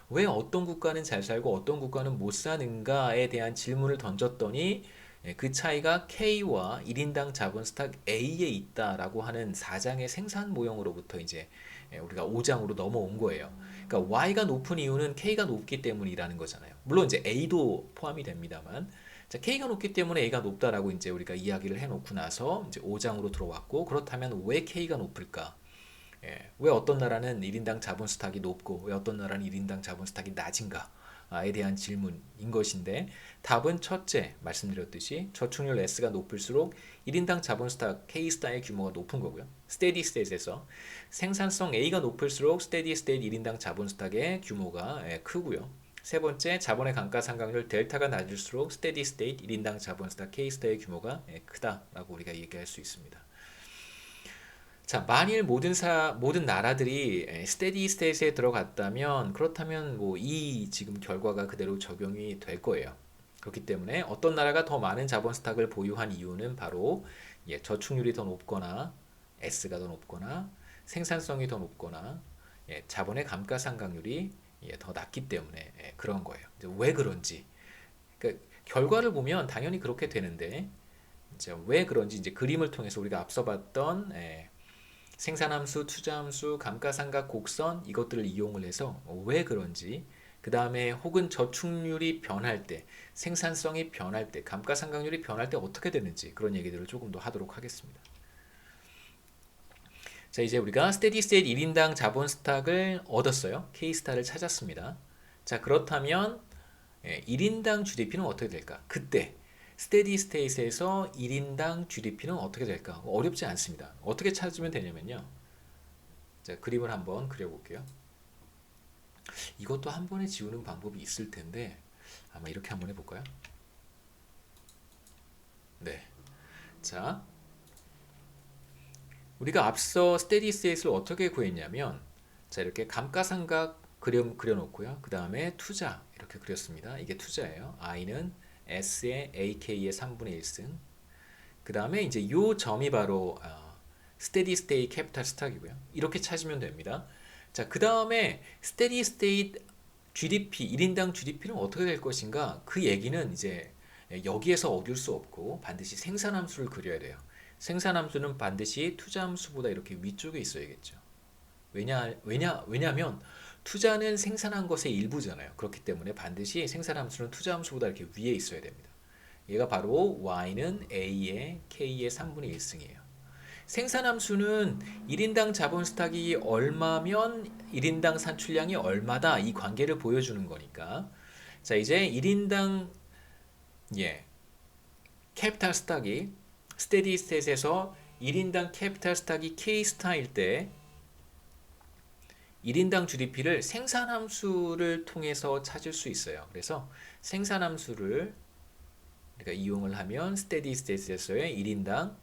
왜 어떤 국가는 잘 살고 어떤 국가는 못 사는가에 대한 질문을 던졌더니 그 차이가 K와 1인당 자본 스탁 A에 있다라고 하는 4장의 생산 모형으로부터 이제 우리가 5장으로 넘어온 거예요. 그러니까 Y가 높은 이유는 K가 높기 때문이라는 거잖아요. 물론 이제 A도 포함이 됩니다만 자, K가 높기 때문에 A가 높다라고 이제 우리가 이야기를 해놓고 나서 이제 5장으로 들어왔고 그렇다면 왜 K가 높을까? 왜 어떤 나라는 1인당 자본 스탁이 높고 왜 어떤 나라는 1인당 자본 스탁이 낮은가에 대한 질문인 것인데 답은 첫째 말씀드렸듯이 저축률 S가 높을수록 1인당 자본 스탁 K스타의 규모가 높은 거고요. 스테디 스테이트에서 생산성 A가 높을수록 스테디 스테이트 1인당 자본 스탁의 규모가 크고요. 세 번째, 자본의 감가상각률 델타가 낮을수록 스테디 스테이트 1인당 자본 스탁 K스타의 규모가 크다라고 우리가 얘기할 수 있습니다. 자, 만일 모든 나라들이 스테디 스테이트에 들어갔다면 그렇다면 뭐 이 지금 결과가 그대로 적용이 될 거예요. 그렇기 때문에 어떤 나라가 더 많은 자본 스탁을 보유한 이유는 바로 저축률이 더 높거나 S가 더 높거나 생산성이 더 높거나 자본의 감가상각률이 더 낮기 때문에 그런 거예요. 이제 왜 그런지. 그러니까 결과를 보면 당연히 그렇게 되는데 이제 왜 그런지 이제 그림을 통해서 우리가 앞서 봤던 생산함수, 투자함수, 감가상각 곡선 이것들을 이용을 해서 왜 그런지 그 다음에 혹은 저축률이 변할 때, 생산성이 변할 때, 감가상각률이 변할 때 어떻게 되는지 그런 얘기들을 조금 더 하도록 하겠습니다. 자, 이제 우리가 스테디 스테이트 1인당 자본 스탁을 얻었어요. K스타를 찾았습니다. 자, 그렇다면 1인당 GDP는 어떻게 될까? 그때 스테디 스테이트에서 1인당 GDP는 어떻게 될까? 어렵지 않습니다. 어떻게 찾으면 되냐면요. 자, 그림을 한번 그려볼게요. 이것도 한 번에 지우는 방법이 있을 텐데 아마 이렇게 한번 해볼까요? 네. 자, 우리가 앞서 스테디 스테이트를 어떻게 구했냐면 자, 이렇게 감가상각 그려놓고요. 그 다음에 투자 이렇게 그렸습니다. 이게 투자예요. I는 S의 AK의 3분의 1승. 그 다음에 이제 요 점이 바로 스테디 스테이트 캐피탈 스탁이고요. 이렇게 찾으면 됩니다. 자, 그 다음에 스테디 스테이트 GDP, 1인당 GDP는 어떻게 될 것인가? 그 얘기는 이제 여기에서 얻을 수 없고 반드시 생산함수를 그려야 돼요. 생산함수는 반드시 투자함수보다 이렇게 위쪽에 있어야겠죠. 왜냐하면 투자는 생산한 것의 일부잖아요. 그렇기 때문에 반드시 생산함수는 투자함수보다 이렇게 위에 있어야 됩니다. 얘가 바로 Y는 A의 K의 3분의 1승이에요. 생산함수는 1인당 자본 스탁이 얼마면 1인당 산출량이 얼마다 이 관계를 보여주는 거니까 자 이제 1인당 캐피탈 스탁이 스테디 스테이트에서 1인당 캐피탈 스탁이 K스타일 때 1인당 GDP를 생산함수를 통해서 찾을 수 있어요. 그래서 생산함수를 우리가 이용을 하면 스테디 스테이트에서의 1인당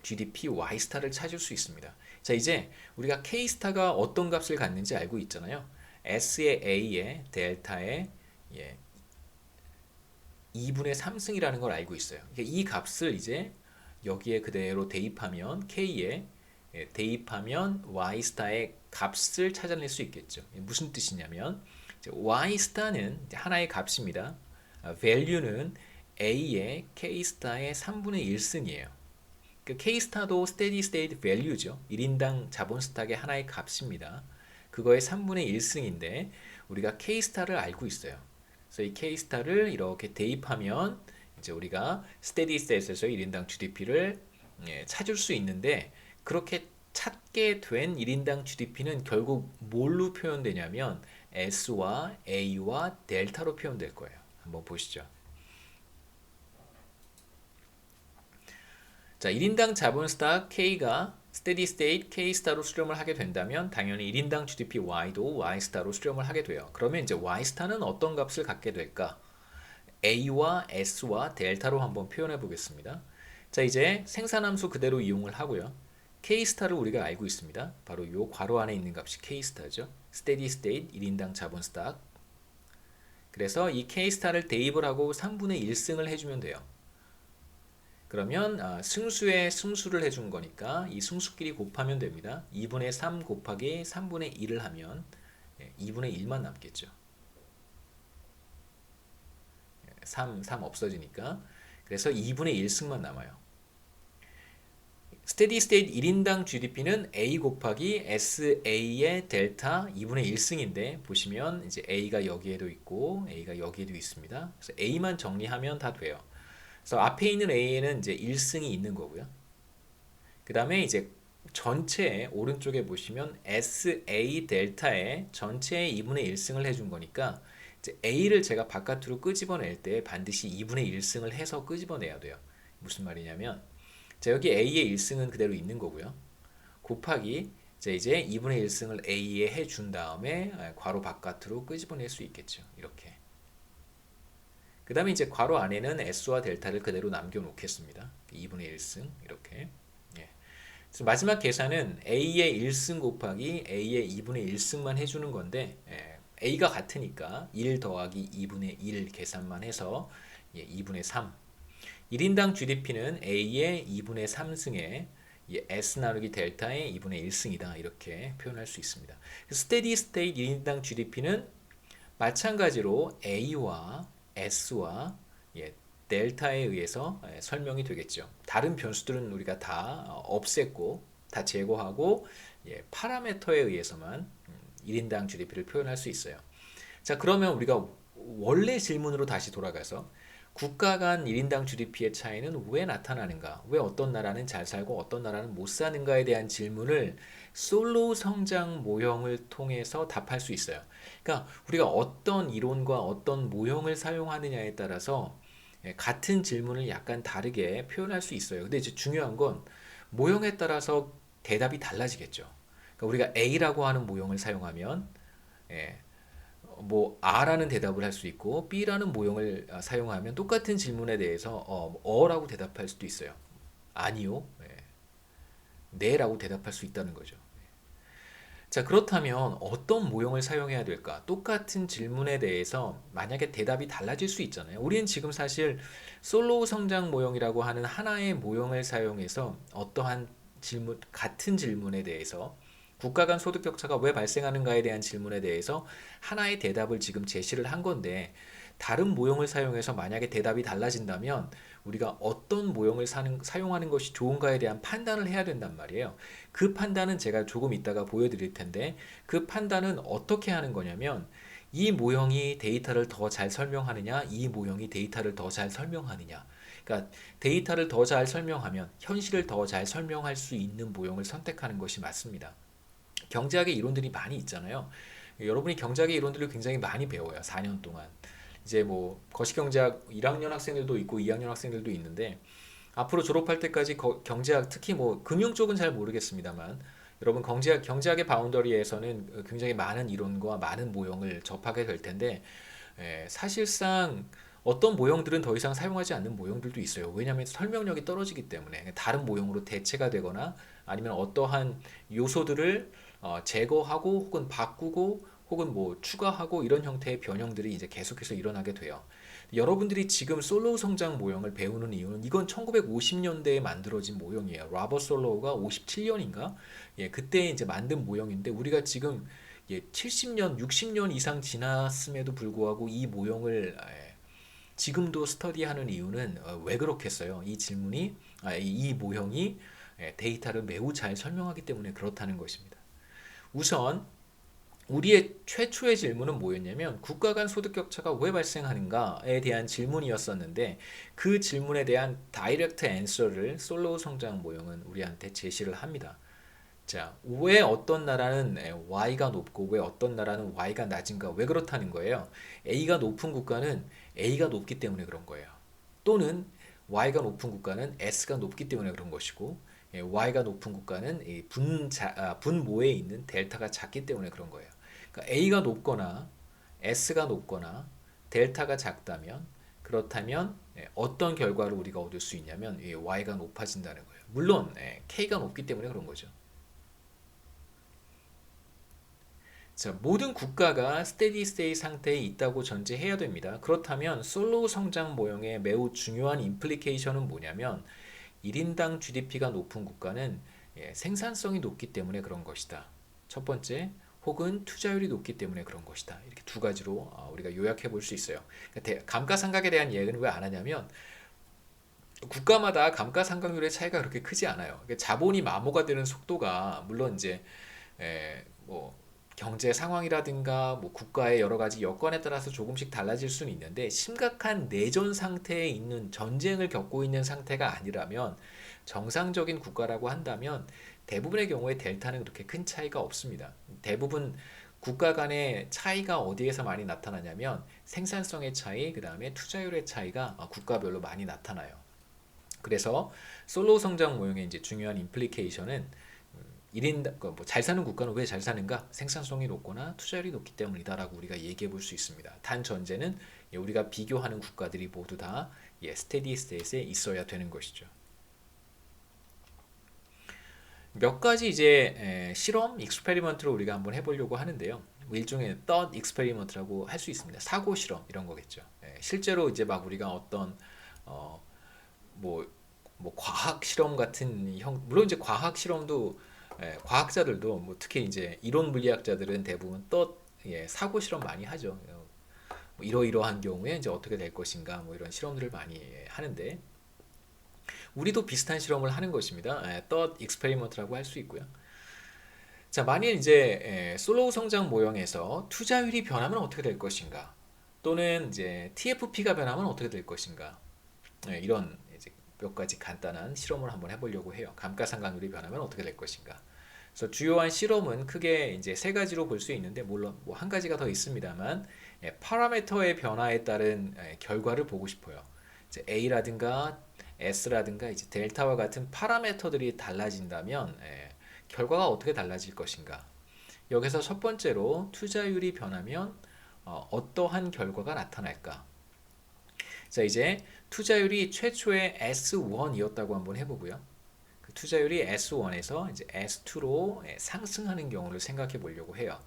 GDP Y스타를 찾을 수 있습니다. 자, 이제 우리가 K스타가 어떤 값을 갖는지 알고 있잖아요. S의 A의 델타의 2분의 3승이라는 걸 알고 있어요. 이 값을 이제 여기에 그대로 대입하면 K에 대입하면 Y스타의 값을 찾아낼 수 있겠죠. 무슨 뜻이냐면 Y스타는 하나의 값입니다. value는 A의 K스타의 3분의 1승이에요. K스타도 steady state value죠. 1인당 자본 스탁의 하나의 값입니다. 그거의 3분의 1승인데 우리가 K스타를 알고 있어요. 그래서 이 K스타를 이렇게 대입하면 이제 우리가 steady state에서 1인당 GDP를 찾을 수 있는데 그렇게 찾게 된 1인당 GDP는 결국 뭘로 표현되냐면 S와 A와 델타로 표현될 거예요. 한번 보시죠. 자, 1인당 자본 스탁 K가 스테디 스테이트 K스타로 수렴을 하게 된다면 당연히 1인당 GDP Y도 Y스타로 수렴을 하게 돼요. 그러면 이제 Y스타는 어떤 값을 갖게 될까? A와 S와 델타로 한번 표현해 보겠습니다. 자, 이제 생산함수 그대로 이용을 하고요. K스타를 우리가 알고 있습니다. 바로 이 괄호 안에 있는 값이 K스타죠. 스테디 스테이트 1인당 자본 스탁. 그래서 이 K스타를 대입을 하고 3분의 1승을 해주면 돼요. 그러면 승수에 승수를 해준 거니까 이 승수끼리 곱하면 됩니다. 2분의 3 곱하기 3분의 1을 하면 2분의 1만 남겠죠. 3 없어지니까. 그래서 2분의 1승만 남아요. 스테디 스테이트 1인당 GDP는 A 곱하기 SA의 델타 2분의 1승인데 보시면 이제 A가 여기에도 있고 A가 여기에도 있습니다. 그래서 A만 정리하면 다 돼요. 그래서 앞에 있는 A에는 이제 1승이 있는 거고요. 그 다음에 이제 전체 오른쪽에 보시면 SA 델타에 전체의 2분의 1승을 해준 거니까 이제 A를 제가 바깥으로 끄집어낼 때 반드시 2분의 1승을 해서 끄집어내야 돼요. 무슨 말이냐면 자, 여기 A의 1승은 그대로 있는 거고요. 곱하기 이제 2분의 1승을 A에 해준 다음에 괄호 바깥으로 끄집어낼 수 있겠죠. 이렇게. 그 다음에 이제 괄호 안에는 S와 델타를 그대로 남겨놓겠습니다. 2분의 1승 이렇게. 그래서 마지막 계산은 A의 1승 곱하기 A의 2분의 1승만 해주는 건데 A가 같으니까 1 더하기 2분의 1 계산만 해서 2분의 3 1인당 GDP는 A의 2분의 3승에 이 S 나누기 델타의 2분의 1승이다. 이렇게 표현할 수 있습니다. 스테디 스테이트 1인당 GDP는 마찬가지로 A와 S와 델타에 의해서 설명이 되겠죠. 다른 변수들은 우리가 다 없앴고 다 제거하고 파라미터에 의해서만 1인당 GDP를 표현할 수 있어요. 자, 그러면 우리가 원래 질문으로 다시 돌아가서 국가 간 1인당 GDP의 차이는 왜 나타나는가? 왜 어떤 나라는 잘 살고 어떤 나라는 못 사는가에 대한 질문을 솔로 성장 모형을 통해서 답할 수 있어요. 그러니까 우리가 어떤 이론과 어떤 모형을 사용하느냐에 따라서 같은 질문을 약간 다르게 표현할 수 있어요. 근데 이제 중요한 건 모형에 따라서 대답이 달라지겠죠. 그러니까 우리가 A라고 하는 모형을 사용하면 예, 뭐 R라는 대답을 할 수 있고 B라는 모형을 사용하면 똑같은 질문에 대해서 어라고 대답할 수도 있어요. 아니요, 네라고 대답할 수 있다는 거죠. 자, 그렇다면 어떤 모형을 사용해야 될까? 똑같은 질문에 대해서 만약에 대답이 달라질 수 있잖아요. 우리는 지금 사실 솔로 성장 모형이라고 하는 하나의 모형을 사용해서 어떠한 질문, 같은 질문에 대해서 국가 간 소득 격차가 왜 발생하는가에 대한 질문에 대해서 하나의 대답을 지금 제시를 한 건데 다른 모형을 사용해서 만약에 대답이 달라진다면 우리가 어떤 모형을 사용하는 것이 좋은가에 대한 판단을 해야 된단 말이에요. 그 판단은 제가 조금 이따가 보여드릴 텐데 그 판단은 어떻게 하는 거냐면 이 모형이 데이터를 더 잘 설명하느냐, 이 모형이 데이터를 더 잘 설명하느냐. 그러니까 데이터를 더 잘 설명하면 현실을 더 잘 설명할 수 있는 모형을 선택하는 것이 맞습니다. 경제학의 이론들이 많이 있잖아요. 여러분이 경제학의 이론들을 굉장히 많이 배워요. 4년 동안. 이제 뭐 거시경제학 1학년 학생들도 있고 2학년 학생들도 있는데 앞으로 졸업할 때까지 경제학 특히 뭐 금융 쪽은 잘 모르겠습니다만 여러분 경제학의 바운더리에서는 굉장히 많은 이론과 많은 모형을 접하게 될 텐데 사실상 어떤 모형들은 더 이상 사용하지 않는 모형들도 있어요. 왜냐하면 설명력이 떨어지기 때문에 다른 모형으로 대체가 되거나 아니면 어떠한 요소들을 제거하고 혹은 바꾸고 혹은 뭐 추가하고 이런 형태의 변형들이 이제 계속해서 일어나게 돼요. 여러분들이 지금 솔로우 성장 모형을 배우는 이유는 이건 1950년대에 만들어진 모형이에요. 라버 솔로우가 57년인가? 그때 이제 만든 모형인데 우리가 지금 70년, 60년 이상 지났음에도 불구하고 이 모형을 지금도 스터디하는 이유는 왜 그렇겠어요? 이 질문이 이 모형이 데이터를 매우 잘 설명하기 때문에 그렇다는 것입니다. 우선 우리의 최초의 질문은 뭐였냐면 국가 간 소득 격차가 왜 발생하는가에 대한 질문이었었는데 그 질문에 대한 다이렉트 앤서를 솔로우 성장 모형은 우리한테 제시를 합니다. 자, 왜 어떤 나라는 Y가 높고 왜 어떤 나라는 Y가 낮은가? 왜 그렇다는 거예요? A가 높은 국가는 A가 높기 때문에 그런 거예요. 또는 Y가 높은 국가는 S가 높기 때문에 그런 것이고 Y가 높은 국가는 분모에 있는 델타가 작기 때문에 그런 거예요. 그러니까 A가 높거나 S가 높거나 델타가 작다면 그렇다면 어떤 결과를 우리가 얻을 수 있냐면 Y가 높아진다는 거예요. 물론 K가 높기 때문에 그런 거죠. 자, 모든 국가가 스테디 스테이 상태에 있다고 전제해야 됩니다. 그렇다면 솔로우 성장 모형의 매우 중요한 임플리케이션은 뭐냐면 1인당 GDP가 높은 국가는 생산성이 높기 때문에 그런 것이다. 첫 번째, 혹은 투자율이 높기 때문에 그런 것이다. 이렇게 두 가지로 우리가 요약해 볼 수 있어요. 그러니까 감가상각에 대한 이야기는 왜 안 하냐면 국가마다 감가상각률의 차이가 그렇게 크지 않아요. 그러니까 자본이 마모가 되는 속도가 물론 이제 뭐 경제 상황이라든가 뭐 국가의 여러 가지 여건에 따라서 조금씩 달라질 수는 있는데 심각한 내전 상태에 있는 전쟁을 겪고 있는 상태가 아니라면 정상적인 국가라고 한다면 대부분의 경우에 델타는 그렇게 큰 차이가 없습니다. 대부분 국가 간의 차이가 어디에서 많이 나타나냐면 생산성의 차이, 그 다음에 투자율의 차이가 국가별로 많이 나타나요. 그래서 솔로 성장 모형의 이제 중요한 임플리케이션은 1인 뭐잘 사는 국가는 왜 잘 사는가? 생산성이 높거나 투자율이 높기 때문이다라고 우리가 얘기해 볼 수 있습니다. 단 전제는 우리가 비교하는 국가들이 모두 다 스테디 스테이트에 있어야 되는 것이죠. 몇 가지 이제 실험, 익스페리먼트를 우리가 한번 해보려고 하는데요. 뭐 일종의 thought experiment라고 할 수 있습니다. 사고 실험 이런 거겠죠. 실제로 이제 막 우리가 어떤 뭐 뭐 과학 실험 같은 물론 이제 과학 실험도 과학자들도 뭐 특히 이제 이론 물리학자들은 대부분 사고 실험 많이 하죠. 뭐 이러이러한 경우에 이제 어떻게 될 것인가 뭐 이런 실험들을 많이 하는데 우리도 비슷한 실험을 하는 것입니다. 덧 익스페리먼트라고 할 수 있고요. 자, 만일 이제 솔로우 성장 모형에서 투자율이 변하면 어떻게 될 것인가? 또는 이제 TFP가 변하면 어떻게 될 것인가? 이런 이제 몇 가지 간단한 실험을 한번 해보려고 해요. 감가상각률이 변하면 어떻게 될 것인가? 그래서 주요한 실험은 크게 이제 세 가지로 볼 수 있는데 물론 뭐 한 가지가 더 있습니다만 파라미터의 변화에 따른 결과를 보고 싶어요. 이제 A라든가 S라든가 이제 델타와 같은 파라미터들이 달라진다면 결과가 어떻게 달라질 것인가? 여기서 첫 번째로 투자율이 변하면 어떠한 결과가 나타날까? 자, 이제 투자율이 최초의 S1이었다고 한번 해보고요. 그 투자율이 S1에서 이제 S2로 상승하는 경우를 생각해 보려고 해요.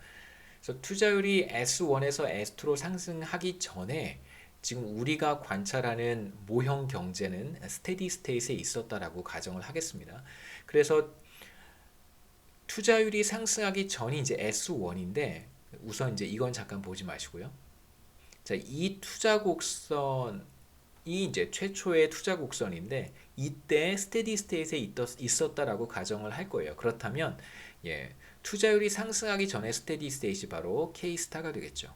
그래서 투자율이 S1에서 S2로 상승하기 전에 지금 우리가 관찰하는 모형 경제는 스테디 스테이트에 있었다라고 가정을 하겠습니다. 그래서 투자율이 상승하기 전이 이제 S1인데 우선 이제 이건 잠깐 보지 마시고요. 자, 이 투자 곡선이 이제 최초의 투자 곡선인데 이때 스테디 스테이트에 있었다라고 가정을 할 거예요. 그렇다면 투자율이 상승하기 전에 스테디 스테이트이 바로 K스타가 되겠죠.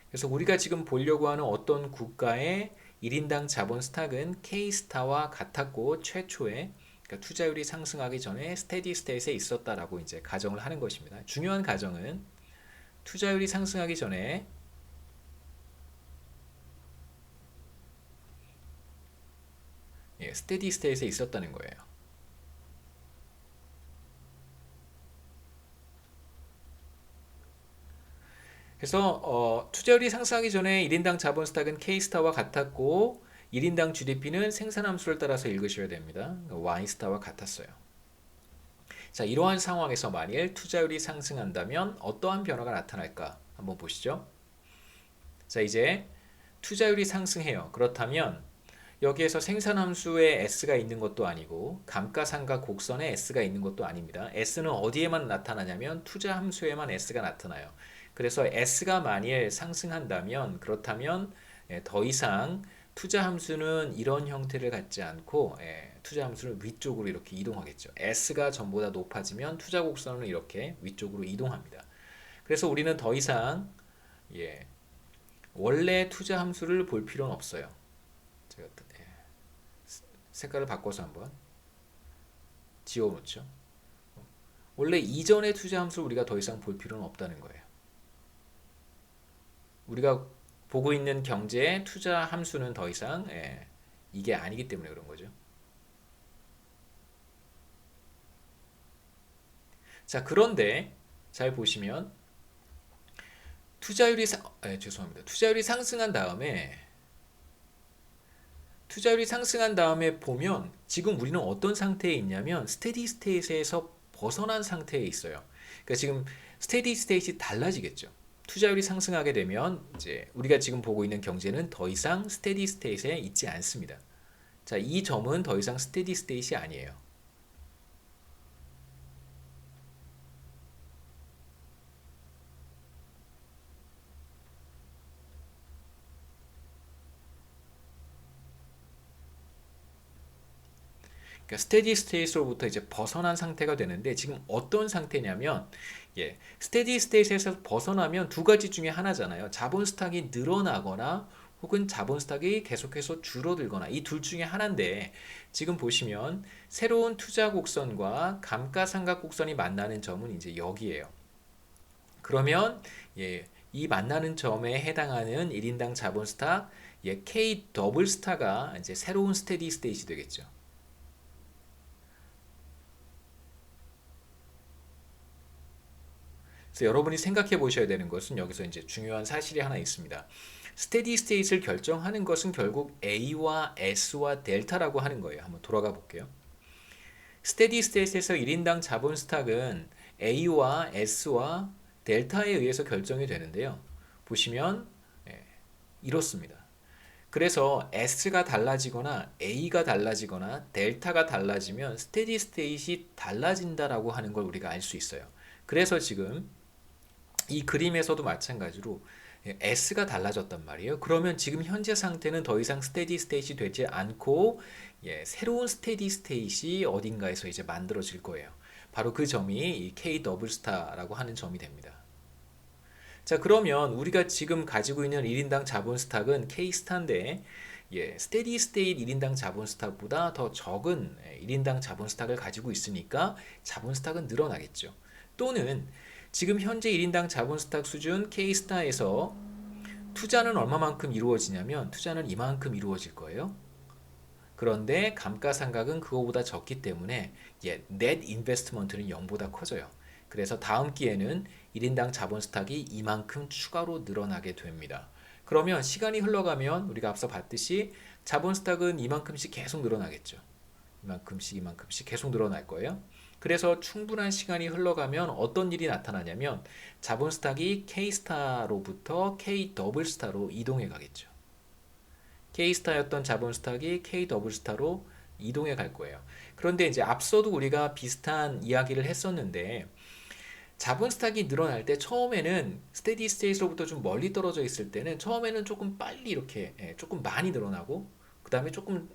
그래서 우리가 지금 보려고 하는 어떤 국가의 1인당 자본 스탁은 K스타와 같았고 최초에 그러니까 투자율이 상승하기 전에 스테디 스테이트에 있었다라고 이제 가정을 하는 것입니다. 중요한 가정은 투자율이 상승하기 전에 스테디 스테이트에 있었다는 거예요. 그래서 투자율이 상승하기 전에 1인당 자본 스탁은 K스타와 같았고 1인당 GDP는 생산함수를 따라서 읽으셔야 됩니다. Y스타와 같았어요. 자, 이러한 상황에서 만일 투자율이 상승한다면 어떠한 변화가 나타날까? 한번 보시죠. 자, 이제 투자율이 상승해요. 그렇다면 여기에서 생산함수에 S가 있는 것도 아니고 감가상각 곡선에 S가 있는 것도 아닙니다. S는 어디에만 나타나냐면 투자함수에만 S가 나타나요. 그래서 S가 만일 상승한다면 그렇다면 더 이상 투자함수는 이런 형태를 갖지 않고 투자함수는 위쪽으로 이렇게 이동하겠죠. S가 전보다 높아지면 투자곡선은 이렇게 위쪽으로 이동합니다. 그래서 우리는 더 이상 원래 투자함수를 볼 필요는 없어요. 제가 색깔을 바꿔서 한번 지워놓죠. 원래 이전의 투자함수를 우리가 더 이상 볼 필요는 없다는 거예요. 우리가 보고 있는 경제의 투자 함수는 더 이상 이게 아니기 때문에 그런 거죠. 자, 그런데 잘 보시면 투자율이 상승한 다음에 보면 지금 우리는 어떤 상태에 있냐면 스테디 스테이트에서 벗어난 상태에 있어요. 그러니까 지금 스테디 스테이트가 달라지겠죠. 투자율이 상승하게 되면 이제 우리가 지금 보고 있는 경제는 더 이상 스테디 스테이트에 있지 않습니다. 자, 이 점은 더 이상 스테디 스테이트이 아니에요. 그러니까 스테디 스테이트로부터 이제 벗어난 상태가 되는데 지금 어떤 상태냐면 스테디 스테이트에서 벗어나면 두 가지 중에 하나잖아요. 자본 스탁이 늘어나거나 혹은 자본 스탁이 계속해서 줄어들거나 이 둘 중에 하나인데 지금 보시면 새로운 투자 곡선과 감가상각 곡선이 만나는 점은 이제 여기에요. 그러면 이 만나는 점에 해당하는 1인당 자본 스탁 K 더블 스타가 이제 새로운 스테디 스테이트 되겠죠. 그래서 여러분이 생각해 보셔야 되는 것은 여기서 이제 중요한 사실이 하나 있습니다. 스테디 스테이트를 결정하는 것은 결국 A와 S와 델타라고 하는 거예요. 한번 돌아가 볼게요. 스테디 스테이트에서 1인당 자본 스탁은 A와 S와 델타에 의해서 결정이 되는데요. 보시면 이렇습니다. 그래서 S가 달라지거나 A가 달라지거나 델타가 달라지면 스테디 스테이트이 달라진다라고 하는 걸 우리가 알 수 있어요. 그래서 지금 이 그림에서도 마찬가지로 S가 달라졌단 말이에요. 그러면 지금 현재 상태는 더 이상 스테디 스테이트이 되지 않고 새로운 스테디 스테이트이 어딘가에서 이제 만들어질 거예요. 바로 그 점이 이 K 더블 스타라고 하는 점이 됩니다. 자, 그러면 우리가 지금 가지고 있는 1인당 자본 스탁은 K-스타인데 스테디 스테이트 1인당 자본 스탁보다 더 적은 1인당 자본 스탁을 가지고 있으니까 자본 스탁은 늘어나겠죠. 또는 지금 현재 1인당 자본 스탁 수준 K-스타에서 투자는 얼마만큼 이루어지냐면 투자는 이만큼 이루어질 거예요. 그런데 감가상각은 그거보다 적기 때문에 넷 인베스트먼트는 0보다 커져요. 그래서 다음 기회는 1인당 자본 스탁이 이만큼 추가로 늘어나게 됩니다. 그러면 시간이 흘러가면 우리가 앞서 봤듯이 자본 스탁은 이만큼씩 계속 늘어나겠죠. 이만큼씩 계속 늘어날 거예요. 그래서 충분한 시간이 흘러가면 어떤 일이 나타나냐면 자본 스탁이 K스타로부터 K 더블 스타로 이동해 가겠죠. K스타였던 자본 스탁이 K 더블 스타로 이동해 갈 거예요. 그런데 이제 앞서도 우리가 비슷한 이야기를 했었는데 자본 스탁이 늘어날 때 처음에는 스테디 스테이트로부터 좀 멀리 떨어져 있을 때는 처음에는 조금 빨리 이렇게 조금 많이 늘어나고 그 다음에 조금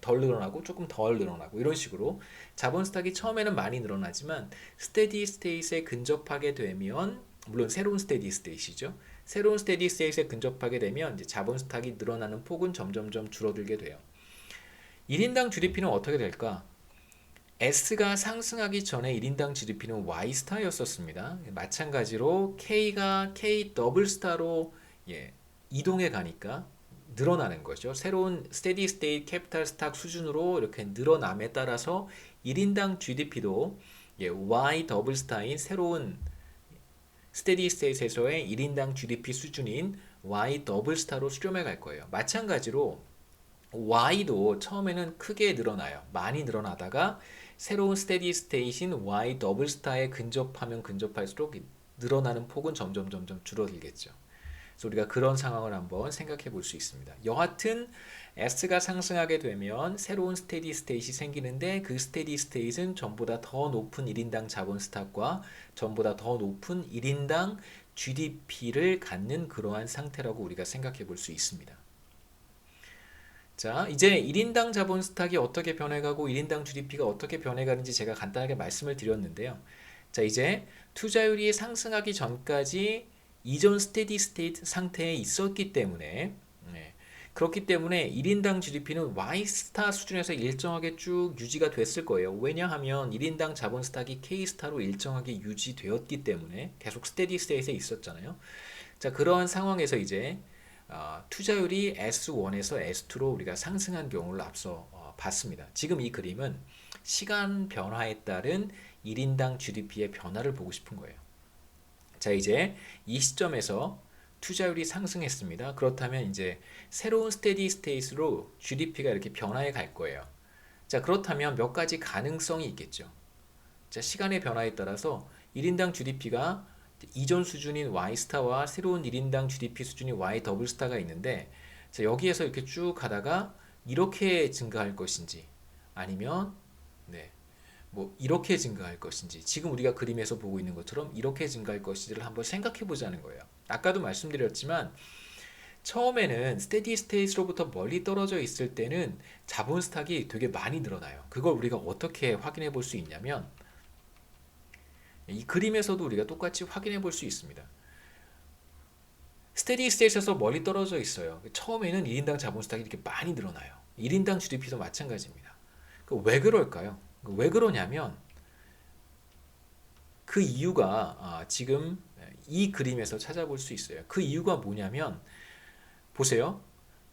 덜 늘어나고 조금 덜 늘어나고 이런 식으로 자본 스탁이 처음에는 많이 늘어나지만 스테디 스테이트에 근접하게 되면 물론 새로운 스테디 스테이트이죠. 새로운 스테디 스테이트에 근접하게 되면 이제 자본 스탁이 늘어나는 폭은 점점점 줄어들게 돼요. 1인당 GDP는 어떻게 될까? S가 상승하기 전에 1인당 GDP는 Y스타였었습니다. 마찬가지로 K가 K 더블 스타로 이동해 가니까 늘어나는 거죠. 새로운 스테디 스테이트 캐피탈 스탁 수준으로 이렇게 늘어남에 따라서 1인당 GDP도 Y 더블 스타인 새로운 스테디 스테이트에서의 1인당 GDP 수준인 Y 더블 스타로 수렴해 갈 거예요. 마찬가지로 Y도 처음에는 크게 늘어나요. 많이 늘어나다가 새로운 스테디 스테이트인 Y 더블 스타에 근접하면 근접할수록 늘어나는 폭은 점점 줄어들겠죠. 그래서 우리가 그런 상황을 한번 생각해 볼 수 있습니다. 여하튼 S가 상승하게 되면 새로운 스테디 스테이트이 생기는데 그 스테디 스테이트는 전보다 더 높은 1인당 자본 스탁과 전보다 더 높은 1인당 GDP를 갖는 그러한 상태라고 우리가 생각해 볼 수 있습니다. 자, 이제 1인당 자본 스탁이 어떻게 변해가고 1인당 GDP가 어떻게 변해가는지 제가 간단하게 말씀을 드렸는데요. 자, 이제 투자율이 상승하기 전까지 이전 스테디 스테이트 상태에 있었기 때문에 그렇기 때문에 1인당 GDP는 Y스타 수준에서 일정하게 쭉 유지가 됐을 거예요. 왜냐하면 1인당 자본 스탁이 K스타로 일정하게 유지되었기 때문에 계속 스테디 스테이트에 있었잖아요. 자, 그러한 상황에서 이제 투자율이 S1에서 S2로 우리가 상승한 경우를 앞서 봤습니다. 지금 이 그림은 시간 변화에 따른 1인당 GDP의 변화를 보고 싶은 거예요. 자, 이제 이 시점에서 투자율이 상승했습니다. 그렇다면 이제 새로운 스테디 스테이트로 GDP가 이렇게 변화해 갈 거예요. 자, 그렇다면 몇 가지 가능성이 있겠죠. 자, 시간의 변화에 따라서 1인당 GDP가 이전 수준인 Y스타와 새로운 1인당 GDP 수준인 Y 더블 스타가 있는데 자, 여기에서 이렇게 쭉 가다가 이렇게 증가할 것인지 아니면 뭐 이렇게 증가할 것인지 지금 우리가 그림에서 보고 있는 것처럼 이렇게 증가할 것인지를 한번 생각해 보자는 거예요. 아까도 말씀드렸지만 처음에는 스테디 스테이트로부터 멀리 떨어져 있을 때는 자본 스탁이 되게 많이 늘어나요. 그걸 우리가 어떻게 확인해 볼 수 있냐면 이 그림에서도 우리가 똑같이 확인해 볼 수 있습니다. 스테디 스테이트에서 멀리 떨어져 있어요. 처음에는 1인당 자본 스탁이 이렇게 많이 늘어나요. 1인당 GDP도 마찬가지입니다. 왜 그럴까요? 왜 그러냐면 그 이유가 지금 이 그림에서 찾아볼 수 있어요. 그 이유가 뭐냐면 보세요.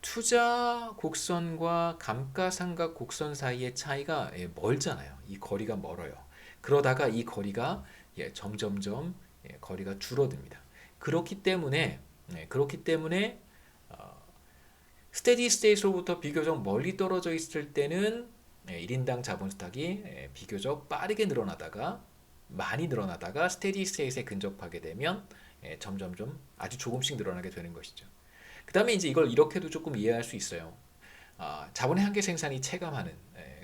투자 곡선과 감가상각 곡선 사이의 차이가 멀잖아요. 이 거리가 멀어요. 그러다가 이 거리가 점점점 거리가 줄어듭니다. 그렇기 때문에 스테디 스테이트로부터 비교적 멀리 떨어져 있을 때는 1인당 자본 스탁이 비교적 빠르게 늘어나다가 많이 늘어나다가 스테디 스테이트에 근접하게 되면 점점점 아주 조금씩 늘어나게 되는 것이죠. 그다음에 이제 이걸 이렇게도 조금 이해할 수 있어요. 자본의 한계 생산이 체감하는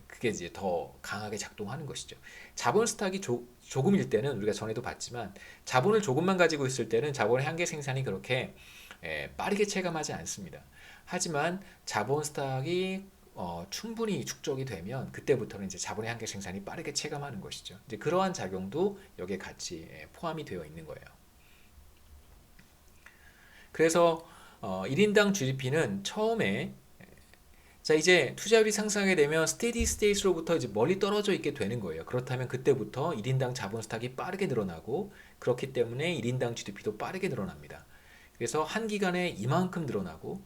그게 이제 더 강하게 작동하는 것이죠. 자본 스탁이 조금일 때는 우리가 전에도 봤지만 자본을 조금만 가지고 있을 때는 자본의 한계 생산이 그렇게 빠르게 체감하지 않습니다. 하지만 자본 스탁이 충분히 축적이 되면 그때부터는 이제 자본의 한계 생산이 빠르게 체감하는 것이죠. 이제 그러한 작용도 여기에 같이 포함이 되어 있는 거예요. 그래서 1인당 GDP는 처음에 자 이제 투자율이 상승하게 되면 스테디 스테이트로부터 이제 멀리 떨어져 있게 되는 거예요. 그렇다면 그때부터 1인당 자본 스탁이 빠르게 늘어나고 그렇기 때문에 1인당 GDP도 빠르게 늘어납니다. 그래서 한 기간에 이만큼 늘어나고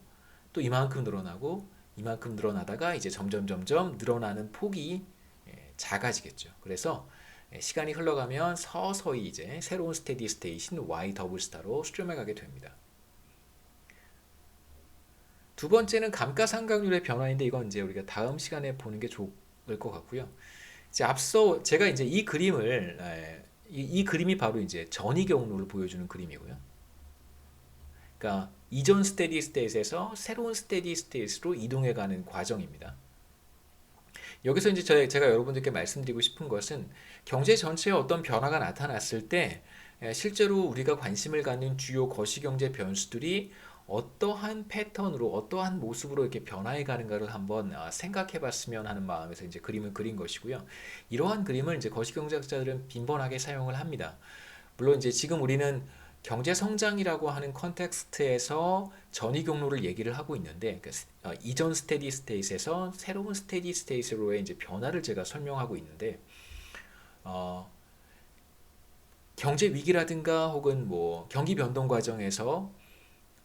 또 이만큼 늘어나고 이만큼 늘어나다가 이제 점점 늘어나는 폭이 작아지겠죠. 그래서 시간이 흘러가면 서서히 이제 새로운 스테디 스테이트인 Y 더블 스타로 수렴해 가게 됩니다. 두 번째는 감가상각률의 변화인데 이건 이제 우리가 다음 시간에 보는 게 좋을 것 같고요. 이제 앞서 제가 이제 이 그림을 이 그림이 바로 이제 전이 경로를 보여주는 그림이고요. 그러니까 이전 스테디 스테이트에서 새로운 스테디 스테이트로 이동해가는 과정입니다. 여기서 이제 제가 여러분들께 말씀드리고 싶은 것은 경제 전체에 어떤 변화가 나타났을 때 실제로 우리가 관심을 갖는 주요 거시경제 변수들이 어떠한 패턴으로 어떠한 모습으로 이렇게 변화해 가는가를 한번 생각해 봤으면 하는 마음에서 이제 그림을 그린 것이고요. 이러한 그림을 이제 거시경제학자들은 빈번하게 사용을 합니다. 물론 이제 지금 우리는 경제 성장이라고 하는 컨텍스트에서 전이 경로를 얘기를 하고 있는데 이전 스테디 스테이트에서 새로운 스테디 스테이트로의 이제 변화를 제가 설명하고 있는데 어, 경제 위기라든가 혹은 뭐 경기 변동 과정에서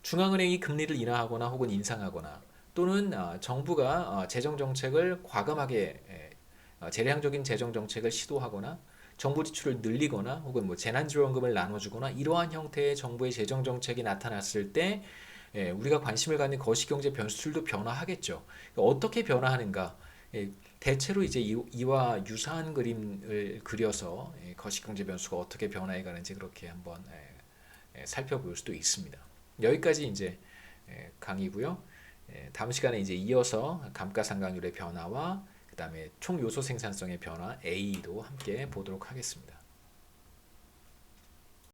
중앙은행이 금리를 인하하거나 혹은 인상하거나 또는 정부가 재정 정책을 과감하게 재량적인 재정 정책을 시도하거나 정부 지출을 늘리거나 혹은 뭐 재난지원금을 나눠주거나 이러한 형태의 정부의 재정 정책이 나타났을 때 우리가 관심을 갖는 거시경제 변수들도 변화하겠죠. 어떻게 변화하는가? 대체로 이제 이와 유사한 그림을 그려서 거시경제 변수가 어떻게 변화해 가는지 그렇게 한번 살펴볼 수도 있습니다. 여기까지 이제 강의고요. 다음 시간에 이제 이어서 감가상각률의 변화와 그다음에 총 요소 생산성의 변화 A도 함께 보도록 하겠습니다.